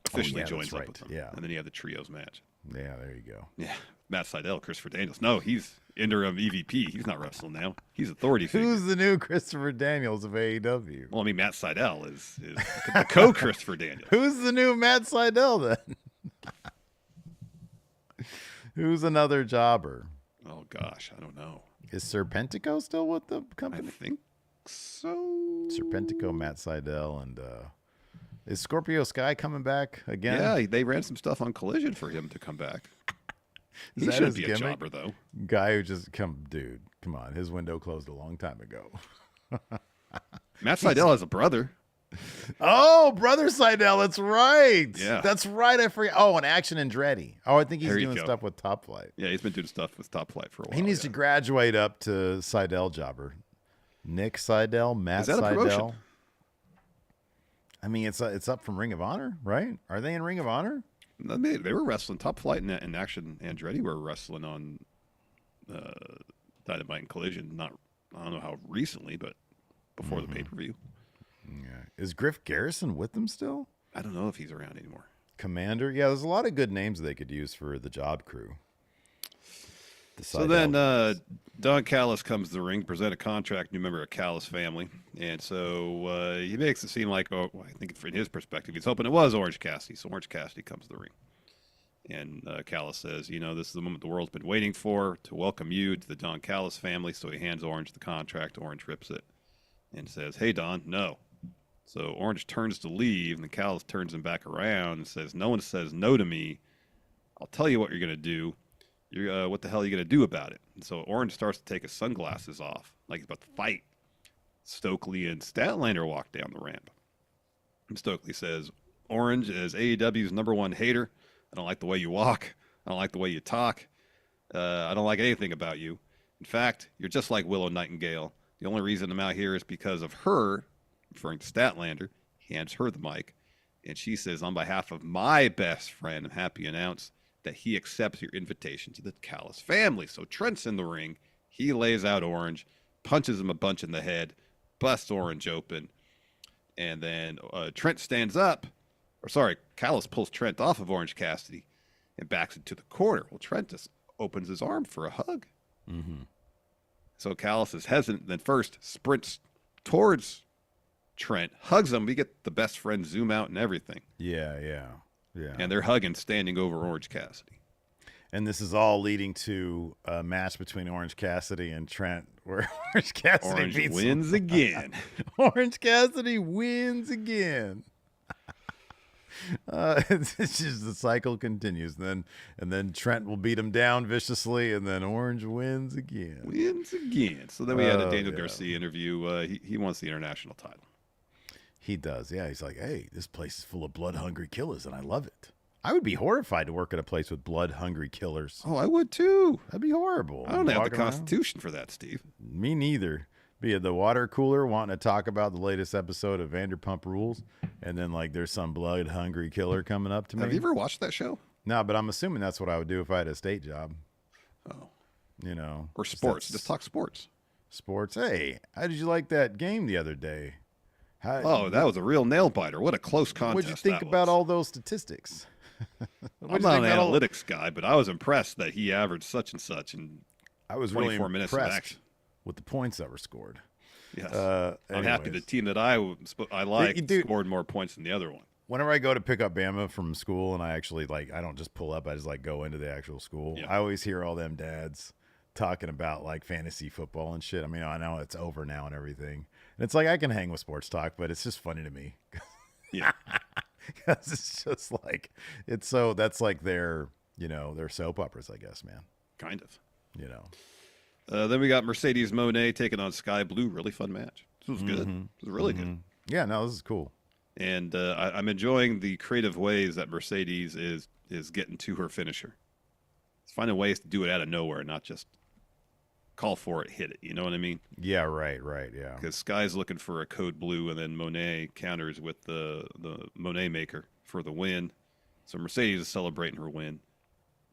officially joins right. up with them. Yeah. And then you have the trios match. Yeah, there you go. Yeah. Matt Sydal, Christopher Daniels. No, he's interim EVP. He's not wrestling now. He's authority figure. Who's the new Christopher Daniels of AEW? Well, I mean, Matt Sydal is the co-Christopher Daniels. Who's the new Matt Sydal then? Who's another jobber? Oh, gosh, I don't know. Is Serpentico still with the company? I think so. Serpentico, Matt Sydal, and Is Scorpio Sky coming back again? Yeah, they ran some stuff on Collision for him to come back. Is He that should his be a gimmick? jobber, though. Guy who just dude, come on. His window closed a long time ago. Matt Sydal has a brother. Oh, Brother Seidel, that's right. Yeah. That's right. I forget. Oh, and Action Andretti. Oh, I think he's There you doing go. stuff with Top Flight. Yeah, he's been doing stuff with Top Flight for a while. He needs to graduate up to Seidel jobber. Nick Seidel, Matt Is that a Seidel. promotion? I mean, it's up from Ring of Honor, right? Are they in Ring of Honor? They were wrestling. Top Flight and Action Andretti were wrestling on Dynamite and Collision. I don't know how recently, but before the pay-per-view. Yeah. Is Griff Garrison with them still? I don't know if he's around anymore. Commander? Yeah, there's a lot of good names they could use for the job crew. So then Don Callis comes to the ring, present a contract, new member of Callis family. And so he makes it seem like, I think from his perspective, he's hoping it was Orange Cassidy. So Orange Cassidy comes to the ring. And Callis says, this is the moment the world's been waiting for, to welcome you to the Don Callis family. So he hands Orange the contract. Orange rips it and says, hey, Don, no. So Orange turns to leave, and the Callis turns him back around and says, no one says no to me. I'll tell you what you're going to do. What the hell are you going to do about it? And so Orange starts to take his sunglasses off, like he's about to fight. Stokely and Statlander walk down the ramp. And Stokely says, Orange is AEW's #1 hater. I don't like the way you walk. I don't like the way you talk. I don't like anything about you. In fact, you're just like Willow Nightingale. The only reason I'm out here is because of her, referring to Statlander. He hands her the mic. And she says, on behalf of my best friend, I'm happy to announce that he accepts your invitation to the Callis family. So Trent's in the ring. He lays out Orange, punches him a bunch in the head, busts Orange open. And then Trent stands up. Callis pulls Trent off of Orange Cassidy and backs into the corner. Well, Trent just opens his arm for a hug. Mm-hmm. So Callis is hesitant, then first sprints towards Trent, hugs him. We get the best friend zoom out and everything. Yeah. And they're hugging, standing over Orange Cassidy. And this is all leading to a match between Orange Cassidy and Trent, where Orange Cassidy wins again. Orange Cassidy wins again. It's just the cycle continues. And then Trent will beat him down viciously, and then Orange wins again. So then we had a Daniel Garcia interview. He wants the international title. He does. Yeah, he's like, hey, this place is full of blood-hungry killers, and I love it. I would be horrified to work at a place with blood-hungry killers. Oh, I would too. That'd be horrible. I don't have the constitution for that, Steve. Me neither. Be at the water cooler wanting to talk about the latest episode of Vanderpump Rules, and then there's some blood-hungry killer coming up to me. Have you ever watched that show? No, but I'm assuming that's what I would do if I had a state job. Oh. Or sports. Just talk sports. Sports. Hey, how did you like that game the other day? That was a real nail-biter. What a close contest. What'd you think about all those statistics? I'm not an analytics guy, but I was impressed that he averaged such and such in I was 24 really minutes of impressed action. with the points that were scored. Yes. I'm happy the team that I scored more points than the other one. Whenever I go to pick up Bama from school, and I actually I don't just pull up, I just go into the actual school. Yeah. I always hear all them dads talking about fantasy football and shit. I mean, I know it's over now and everything. And it's I can hang with sports talk, but it's just funny to me. Yeah. Because it's just that's their, their soap operas, I guess, man. Kind of. Then we got Mercedes Moné taking on Sky Blue. Really fun match. This was good. It was really good. Yeah, no, this is cool. And I'm enjoying the creative ways that Mercedes is getting to her finisher. It's finding ways to do it out of nowhere, not just call for it, hit it. You know what I mean? Yeah, right, yeah. Because Sky's looking for a code blue, and then Monet counters with the Monet maker for the win. So Mercedes is celebrating her win.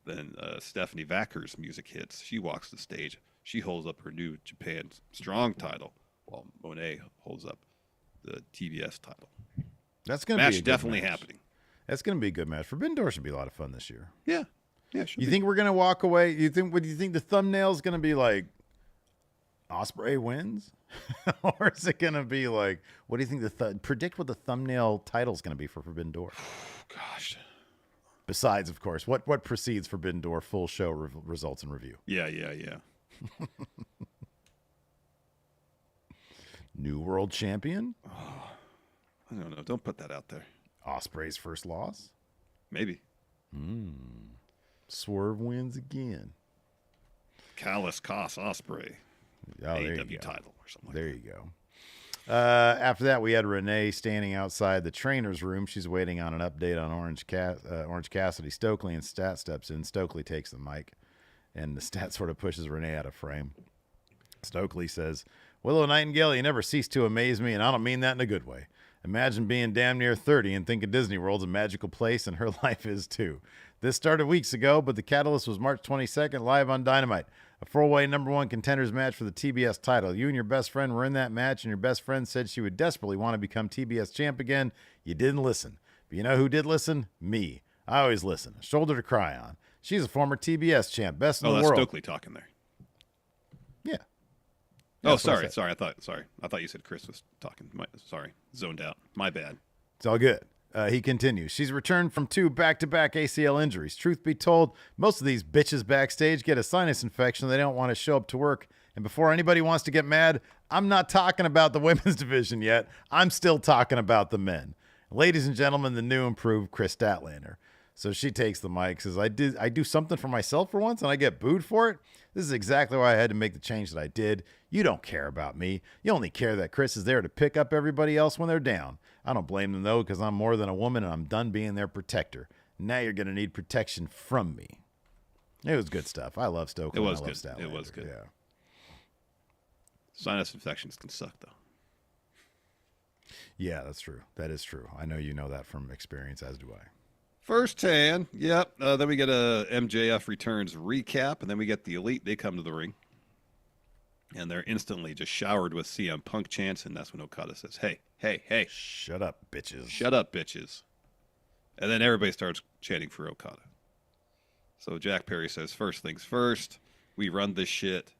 Then Stephanie Vacker's music hits. She walks the stage. She holds up her new Japan Strong title, while Monet holds up the TBS title. That's going to be a good definitely match. happening. That's going to be a good match. Forbidden Door should be a lot of fun this year. Yeah. You think we're going to walk away? What do you think the thumbnail's going to be Ospreay wins? Or is it going to be what do you think predict what the thumbnail title's going to be for Forbidden Door? Gosh. Besides, of course, what precedes Forbidden Door full show results and review? Yeah. New world champion? Oh, I don't know. Don't put that out there. Ospreay's first loss? Maybe. Swerve wins again. Callus Cost Ospreay. Oh, there you AEW go. title or something. There you go. After that, we had Renee standing outside the trainer's room. She's waiting on an update on Orange Cassidy. Stokely and Stat steps in. Stokely takes the mic, and the Stat sort of pushes Renee out of frame. Stokely says, Willow Nightingale, you never cease to amaze me, and I don't mean that in a good way. Imagine being damn near 30 and thinking Disney World's a magical place, and her life is too. This started weeks ago, but the catalyst was March 22nd, live on Dynamite. A four-way number one contenders match for the TBS title. You and your best friend were in that match, and your best friend said she would desperately want to become TBS champ again. You didn't listen. But you know who did listen? Me. I always listen. A shoulder to cry on. She's a former TBS champ, best in the world. Oh, that's Stokely talking there. Yeah. Oh, sorry. I thought you said Chris was talking. Sorry, zoned out. My bad. It's all good. He continues. She's returned from 2 back-to-back ACL injuries. Truth be told, most of these bitches backstage get a sinus infection. They don't want to show up to work. And before anybody wants to get mad, I'm not talking about the women's division yet. I'm still talking about the men. Ladies and gentlemen, the new improved Chris Statlander. So she takes the mic, says, I do something for myself for once, and I get booed for it? This is exactly why I had to make the change that I did. You don't care about me. You only care that Chris is there to pick up everybody else when they're down. I don't blame them, though, because I'm more than a woman, and I'm done being their protector. Now you're going to need protection from me. It was good stuff. I love Stokely. It was I love good. Statlander. It was good. Yeah. Sinus infections can suck, though. Yeah, that's true. That is true. I know you know that from experience, as do I. First hand, yep. Then we get a MJF Returns recap, and then we get the Elite. They come to the ring, and they're instantly just showered with CM Punk chants, and that's when Okada says, hey, hey, hey. Shut up, bitches. Shut up, bitches. And then everybody starts chanting for Okada. So Jack Perry says, first things first, we run this shit.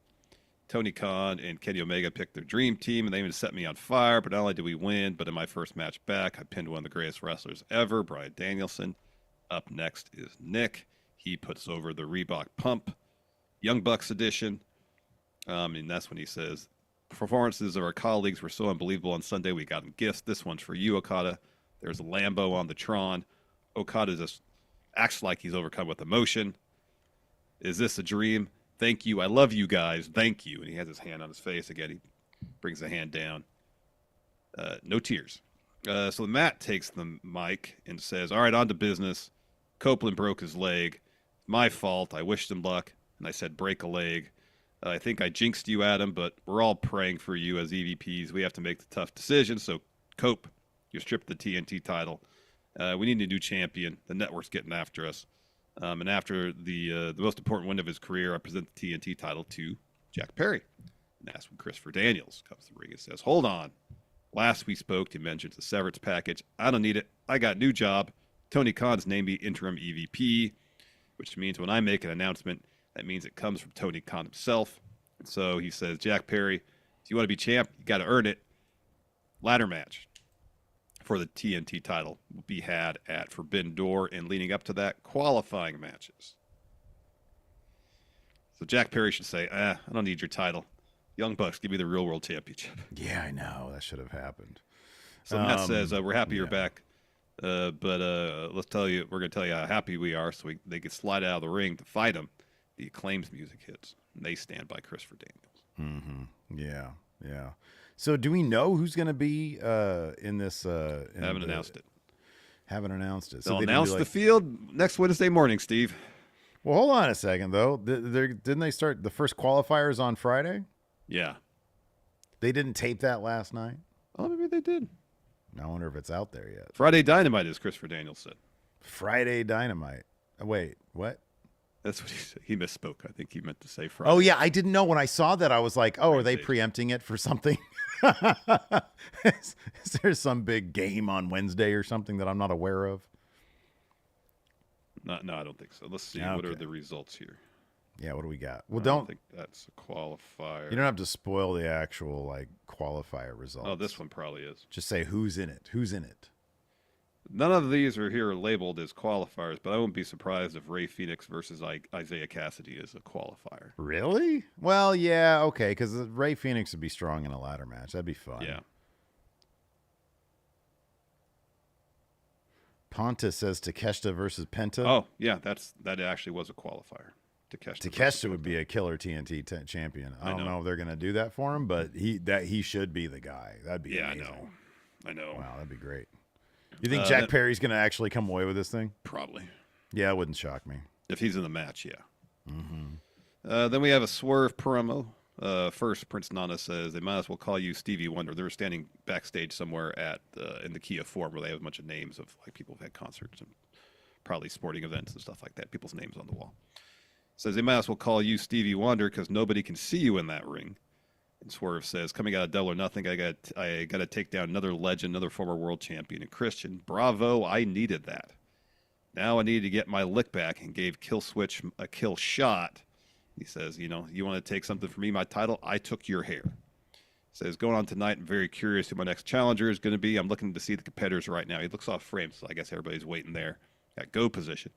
Tony Khan and Kenny Omega picked their dream team, and they even set me on fire. But not only did we win, but in my first match back, I pinned one of the greatest wrestlers ever, Bryan Danielson. Up next is Nick. He puts over the Reebok Pump, Young Bucks edition. And that's when he says, performances of our colleagues were so unbelievable on Sunday. We got them gifts. This one's for you, Okada. There's a Lambo on the Tron. Okada just acts like he's overcome with emotion. Is this a dream? Thank you. I love you guys. Thank you. And he has his hand on his face. Again, he brings the hand down. No tears. So Matt takes the mic and says, all right, on to business. Copeland broke his leg. My fault. I wished him luck. And I said, break a leg. I think I jinxed you, Adam, but we're all praying for you as EVPs. We have to make the tough decision. So, Cope, you're stripped the TNT title. We need a new champion. The network's getting after us. And after the most important win of his career, I present the TNT title to Jack Perry. And that's when Christopher Daniels comes to the ring and says, hold on. Last we spoke, he mentioned the severance package. I don't need it. I got a new job. Tony Khan's named me interim EVP, which means when I make an announcement, that means it comes from Tony Khan himself. And so he says, Jack Perry, if you want to be champ, you got to earn it. Ladder match for the TNT title will be had at Forbidden Door, and leading up to that, qualifying matches. So Jack Perry should say, I don't need your title. Young Bucks, give me the real world championship. Yeah, I know. That should have happened. So Matt says, we're happy you're back. But we're going to tell you how happy we are. So they can slide out of the ring to fight him. The Acclaim's music hits, and they stand by Christopher Daniels. Mm-hmm. Yeah, yeah. So do we know who's going to be in this? Haven't announced it. Haven't announced it. They'll announce the field next Wednesday morning, Steve. Well, hold on a second, though. Didn't they start the first qualifiers on Friday? Yeah. They didn't tape that last night? Oh, maybe they did. I wonder if it's out there yet. Friday Dynamite, as Christopher Daniels said. Friday Dynamite. Wait, what? That's what he said. He misspoke. I think he meant to say Friday. Oh, yeah. I didn't know when I saw that. I was like, oh, are they preempting it for something? Is there some big game on Wednesday or something that I'm not aware of? No, I don't think so. Let's see. Okay. What are the results here? Yeah, what do we got? Well, I don't think that's a qualifier. You don't have to spoil the actual qualifier results. Oh, this one probably is. Just say who's in it. Who's in it? None of these are here labeled as qualifiers, but I wouldn't be surprised if Ray Phoenix versus Isaiah Cassidy is a qualifier. Really? Well, yeah, okay, because Ray Phoenix would be strong in a ladder match. That'd be fun. Yeah. Ponta says Takeshita versus Penta. Oh, yeah, that actually was a qualifier. Takeshita would be a killer TNT champion. I don't know if they're going to do that for him, but he should be the guy. That'd be amazing. I know. Wow, that'd be great. You think Jack Perry's going to actually come away with this thing? Probably. Yeah, it wouldn't shock me. If he's in the match, yeah. Then we have a Swerve promo. First, Prince Nana says they might as well call you Stevie Wonder. They were standing backstage somewhere in the Kia Forum where they have a bunch of names of like people who've had concerts and probably sporting events and stuff like that. People's names on the wall. Says they might as well call you Stevie Wonder because nobody can see you in that ring. And Swerve says, coming out of Double or Nothing, I got to take down another legend, another former world champion, and Christian. Bravo, I needed that. Now I need to get my lick back, and gave Killswitch a kill shot. He says, you want to take something from me, my title? I took your hair. Says, going on tonight, I'm very curious who my next challenger is going to be. I'm looking to see the competitors right now. He looks off frame, so I guess everybody's waiting there at go position.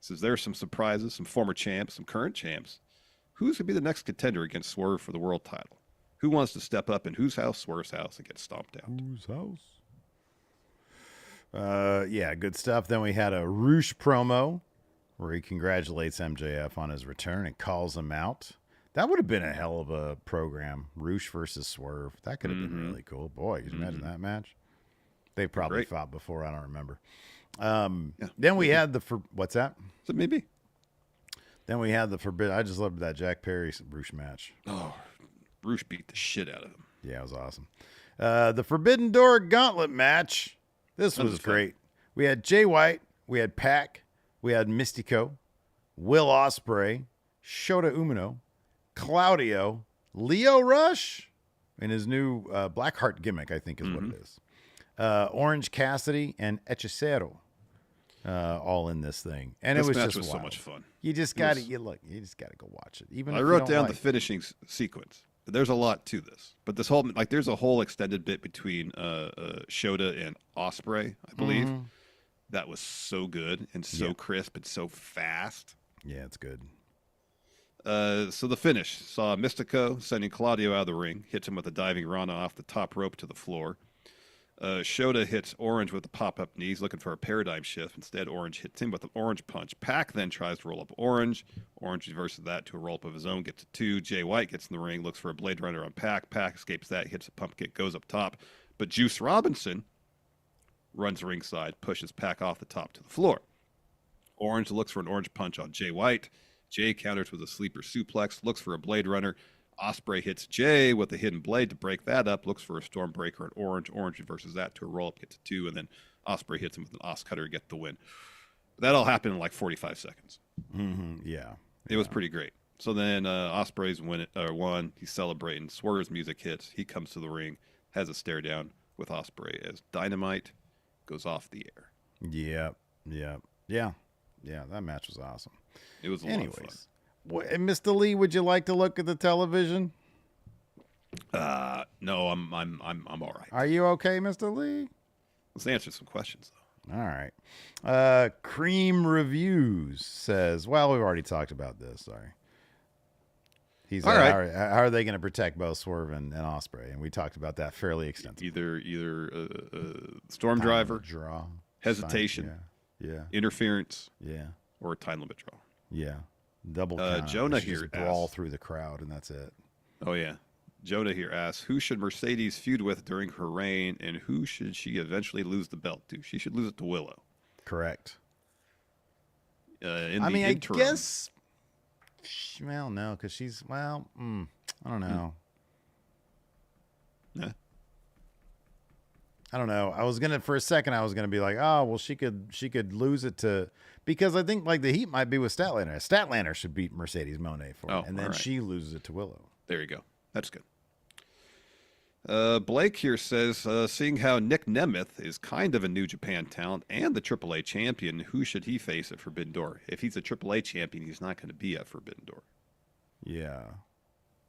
Says, there's some surprises, some former champs, some current champs. Who's going to be the next contender against Swerve for the world title? Who wants to step up in whose house? Swerve's house, and get stomped out. Whose house? Yeah, good stuff. Then we had a Roosh promo where he congratulates MJF on his return and calls him out. That would have been a hell of a program. Roosh versus Swerve. That could have been really cool. Boy, can you imagine that match? They probably fought before. I don't remember. Then we had what's that? So maybe. Then we had the Forbidden. I just loved that Jack Perry Roosh match. Oh, Roosh beat the shit out of him. Yeah, it was awesome. The Forbidden Door Gauntlet match. This was great. We had Jay White, we had Pac, we had Mystico, Will Ospreay, Shota Umino, Claudio, Leo Rush, and his new Blackheart gimmick, I think is what it is. Orange Cassidy and Hechicero, all in this thing, and this it was match just was wild. so much fun. You just got to you just got to go watch it. Even I if wrote down the finishing sequence. There's a lot to this, but there's a whole extended bit between Shota and Ospreay, I believe. That was so good and so crisp and so fast. Yeah, it's good. So the finish saw Mystico sending Claudio out of the ring, hits him with a diving Rana off the top rope to the floor. Shota hits Orange with the pop-up knees, looking for a paradigm shift. Instead, Orange hits him with an orange punch. Pac then tries to roll up Orange. Orange reverses that to a roll-up of his own, gets a 2. Jay White gets in the ring, looks for a Blade Runner on Pac. Pac escapes that, hits a pump kick, goes up top. But Juice Robinson runs ringside, pushes Pac off the top to the floor. Orange looks for an orange punch on Jay White. Jay counters with a sleeper suplex, looks for a Blade Runner. Ospreay hits Jay with a hidden blade to break that up, looks for a Stormbreaker on Orange. Orange reverses that to a roll-up, gets a 2, and then Ospreay hits him with an Os Cutter to get the win. That all happened in like 45 seconds. Yeah. It was pretty great. So then Ospreay's won. He's celebrating. Swerve's music hits. He comes to the ring, has a stare down with Ospreay as Dynamite goes off the air. Yeah. That match was awesome. It was a lot of fun. Mr. Lee, would you like to look at the television? No, I'm all right. Are you okay, Mr. Lee? Let's answer some questions though. All right. Cream Reviews says, well, we've already talked about this. Sorry. He's all right. How are they going to protect both Swerve and Ospreay? And we talked about that fairly extensively. Either storm driver, draw, hesitation, interference, or a time limit draw. Yeah. Double count. Jonah here here brawl asks, through the crowd, and that's it. Oh yeah. Jonah here asks, who should Mercedes feud with during her reign, and who should she eventually lose the belt to? She should lose it to Willow. Correct. I guess. Well, no, because she's I don't know. Yeah. I don't know. For a second I was gonna be like, oh well, she could lose it to, because I think like the heat might be with Statlander. Statlander should beat Mercedes Moné for it, and then she loses it to Willow. There you go. That's good. Blake here says, seeing how Nick Nemeth is kind of a New Japan talent and the AAA champion, who should he face at Forbidden Door? If he's a AAA champion, he's not going to be at Forbidden Door. Yeah.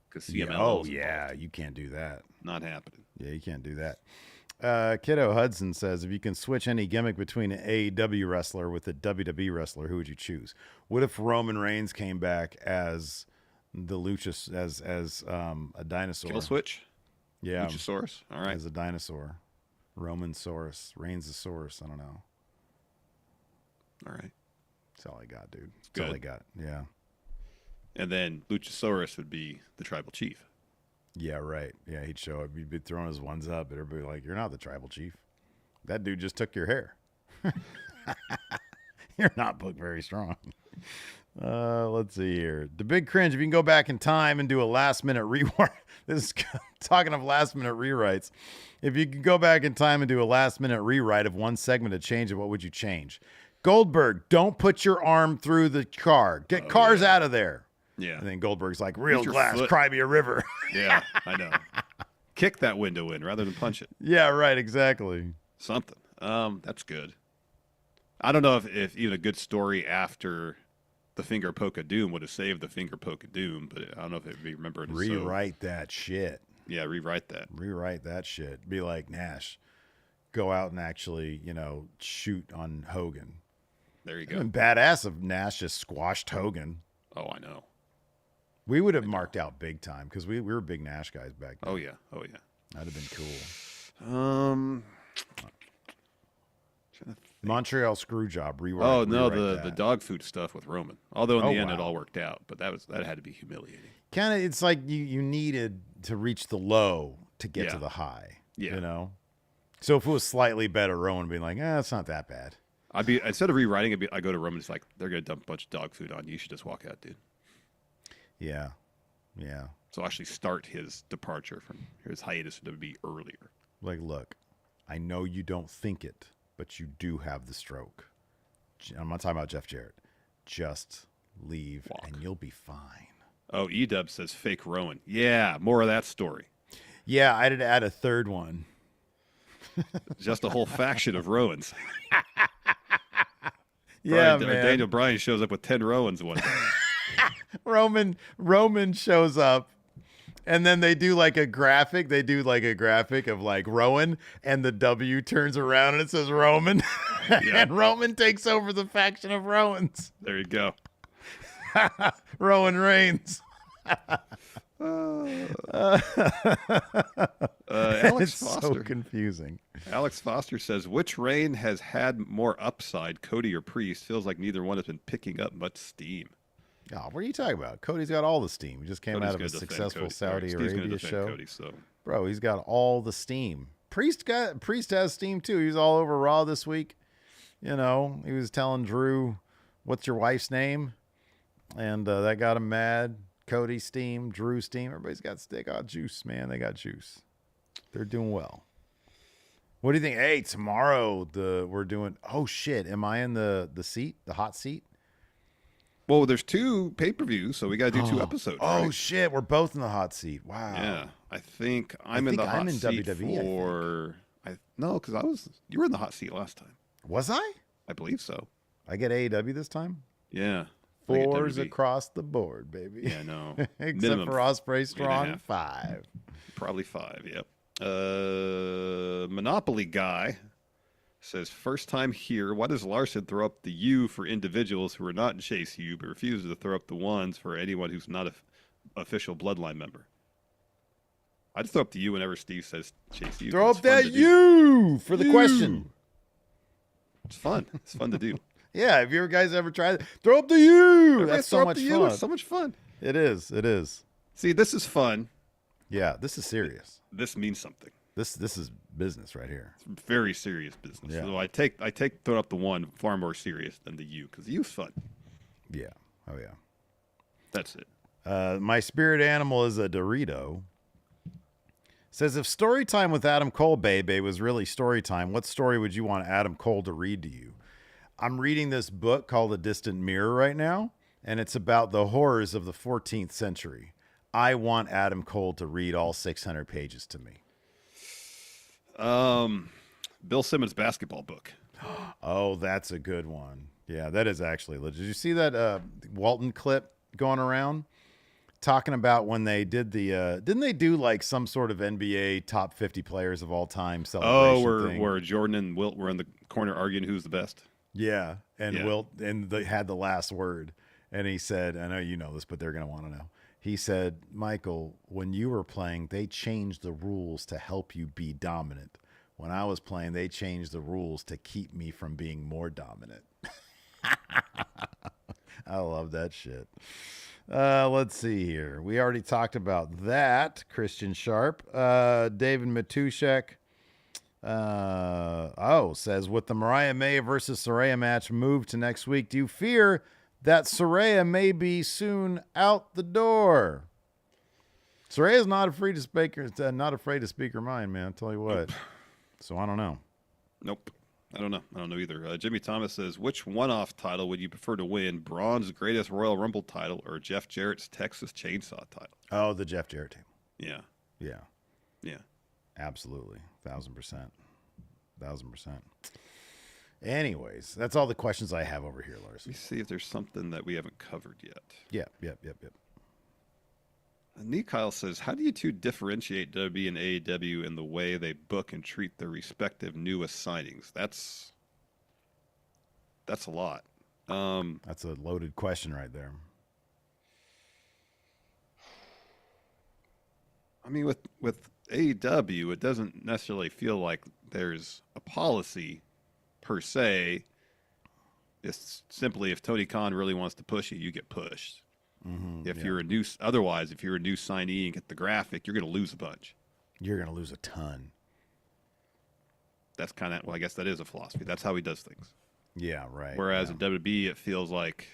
Because you can't do that. Not happening. Yeah, you can't do that. Kiddo Hudson says, if you can switch any gimmick between an AEW wrestler with a WWE wrestler, who would you choose? What if Roman Reigns came back as the Luchas, as a dinosaur? Kill switch? Yeah. Luchasaurus? All right. As a dinosaur. Romansaurus. Reigns-osaurus. I don't know. All right. That's all I got, dude. That's Good. all I got. Yeah. And then Luchasaurus would be the tribal chief. Yeah, right. Yeah, he'd show up. He'd be throwing his ones up, but everybody like, you're not the tribal chief. That dude just took your hair. You're not booked very strong. Let's see here. The big cringe. If you can go back in time and do a last-minute rewrite. This is talking of last-minute rewrites. If you could go back in time and do a last-minute rewrite of one segment to change it, what would you change? Goldberg, don't put your arm through the car. Get cars out of there. Yeah. And then Goldberg's like, real Use your glass, foot. cry me a river. Yeah, I know. Kick that window in rather than punch it. Yeah, right, exactly. Something. That's good. I don't know if even a good story after the finger poke of doom would have saved the finger poke of doom, but I don't know if it would be remembered. Rewrite that shit. Yeah, rewrite that. Rewrite that shit. Be like Nash. Go out and actually, shoot on Hogan. There you It'd go. been badass if Nash just squashed Hogan. Oh, I know. We would have marked out big time because we were big Nash guys back then. Oh yeah. That'd have been cool. Montreal Screwjob. Rewrite. The dog food stuff with Roman. Although in the end it all worked out, but that had to be humiliating. Kind of, it's like you needed to reach the low to get to the high. Yeah. So if it was slightly better, Roman would be like, it's not that bad. Instead of rewriting it, I go to Roman. It's like they're gonna dump a bunch of dog food on you. You should just walk out, dude. Yeah. So actually start his departure from his hiatus to be earlier. Like, look, I know you don't think it, but you do have the stroke. I'm not talking about Jeff Jarrett. Just leave and you'll be fine. Oh, E-Dub says fake Rowan. Yeah, more of that story. Yeah, I did add a third one. Just a whole faction of Rowans. Yeah, man. man. Daniel Bryan shows up with 10 Rowans one day. Roman shows up, and then they do like a graphic. They do like a graphic of like Rowan, and the W turns around and it says Roman, and Roman takes over the faction of Rowans. There you go. Rowan Reigns. Alex It's Foster. so confusing. Alex Foster says, which reign has had more upside, Cody or Priest? Feels like neither one has been picking up much steam. Oh, what are you talking about? Cody's got all the steam. He just came Cody's out of a gonna defend successful Cody. Saudi Steve's gonna Arabia defend show. Cody, so. Bro, he's got all the steam. Priest has steam too. He's all over Raw this week. He was telling Drew, "What's your wife's name?" And that got him mad. Cody steam, Drew steam. They got juice, man. They got juice. They're doing well. What do you think? Hey, tomorrow we're doing. Oh shit! Am I in the seat, the hot seat? Well, there's 2 pay-per-views, so we got to do 2 episodes. Oh right? shit! We're both in the hot seat. Wow. Yeah, I think I'm in the hot seat WWE, for. No, because you were in the hot seat last time. Was I? I believe so. I get AEW this time. Yeah. Fours across the board, baby. Yeah, no. Except Minimum for Ospreay Strong, 3.5. 5. Probably 5, yep. Monopoly Guy says, first time here, why does Larson throw up the U for individuals who are not in Chase U, but refuses to throw up the ones for anyone who's not an official Bloodline member? I just throw up the U whenever Steve says Chase U. Throw up that U for the question. It's fun. It's fun to do. Yeah, have you guys ever tried it? Throw up the U. That's so much fun. It's so much fun. It is. It is. See, this is fun. Yeah, this is serious. This means something. This is business right here. It's very serious business. Yeah. So I take throw up the one far more serious than the U, because the U's fun. Yeah. Oh yeah. That's it. My spirit animal is a Dorito. Says, if story time with Adam Cole, Bebe, was really story time, what story would you want Adam Cole to read to you? I'm reading this book called The Distant Mirror right now, and it's about the horrors of the 14th century. I want Adam Cole to read all 600 pages to me. Bill Simmons' basketball book. Oh, that's a good one. Yeah, that is actually legit. Did you see that Walton clip going around? Talking about when they did the didn't they do like some sort of NBA top 50 players of all time celebration thing? Where Jordan and Wilt were in the corner arguing who's the best. Yeah, and Wilt they had the last word, and he said, I know you know this, but they're gonna want to know. He said, Michael, when you were playing, they changed the rules to help you be dominant. When I was playing, they changed the rules to keep me from being more dominant. I love that shit. Let's see here. We already talked about that. Christian Sharp. David Matushek. Says, with the Mariah May versus Saraya match moved to next week, do you fear that Saraya may be soon out the door? Saraya's not afraid to speak her mind, man. I'll tell you what. Nope. So I don't know. Nope. I don't know either. Jimmy Thomas says, which one-off title would you prefer to win? Braun's Greatest Royal Rumble title or Jeff Jarrett's Texas Chainsaw title? Oh, the Jeff Jarrett team. Yeah. Yeah. Yeah. Absolutely. 1,000%. 1,000%. Anyways, that's all the questions I have over here, Larson. Let me see if there's something that we haven't covered yet. Yep. Kyle says, how do you two differentiate WWE and AEW in the way they book and treat their respective newest signings? That's a lot. That's a loaded question right there. I mean, with AEW, it doesn't necessarily feel like there's a policy per se. It's simply if Tony Khan really wants to push you, you get pushed. Mm-hmm, if you're a new signee and get the graphic, you're going to lose a bunch. You're going to lose a ton. That's kind of, well, I guess that is a philosophy. That's how he does things. Yeah, right. Whereas in WWE, it feels like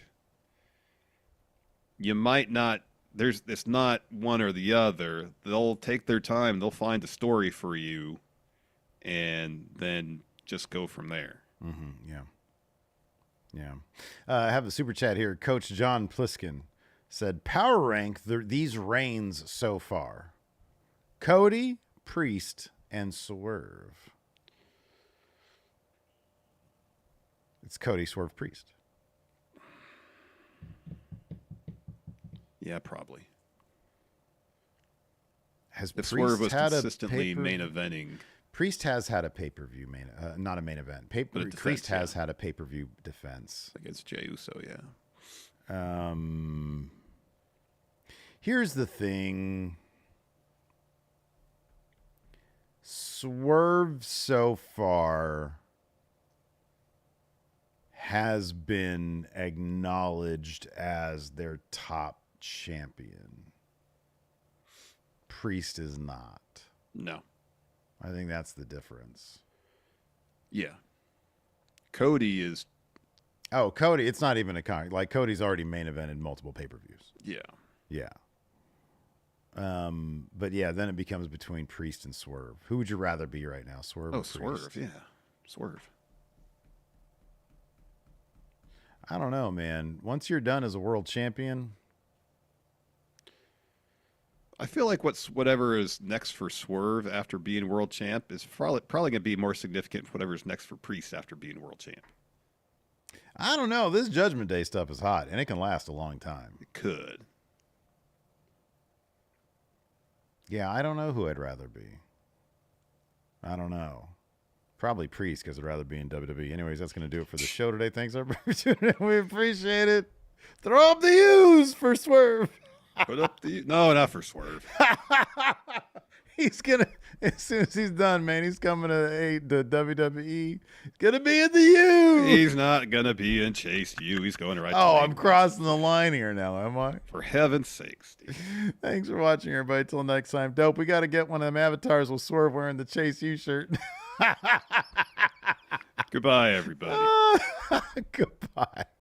you might not, it's not one or the other. They'll take their time. They'll find a story for you and then just go from there. Mm-hmm, yeah. I have a super chat here. Coach John Pliskin said, power rank these reigns so far. Cody, Priest, and Swerve. It's Cody, Swerve, Priest. Yeah, probably. Has if Priest Swerve was had consistently main eventing. Priest has had a pay-per-view not a main event. Priest has had a pay-per-view defense against Jey Uso, yeah. Here's the thing. Swerve so far has been acknowledged as their top champion. Priest is not. No. I think that's the difference. Yeah. Cody is... Oh, Cody, it's not even a con. Like, Cody's already main evented multiple pay-per-views. Yeah. Yeah. But yeah, then it becomes between Priest and Swerve. Who would you rather be right now, Swerve or Priest? Swerve, yeah. Swerve. I don't know, man. Once you're done as a world champion... I feel like whatever is next for Swerve after being world champ is probably going to be more significant for whatever's next for Priest after being world champ. I don't know. This Judgment Day stuff is hot, and it can last a long time. It could. Yeah, I don't know who I'd rather be. I don't know. Probably Priest, because I'd rather be in WWE. Anyways, that's going to do it for the show today. Thanks, everybody, for tuning in. We appreciate it. Throw up the U's for Swerve. Put up the... No, not for Swerve. He's going to... As soon as he's done, man, he's coming to WWE. He's going to be in the U. He's not going to be in Chase U. He's going right to I'm crossing the line here now, am I? For heaven's sake, Steve. Thanks for watching, everybody. Till next time. Dope. We got to get one of them avatars with Swerve wearing the Chase U shirt. Goodbye, everybody. Goodbye.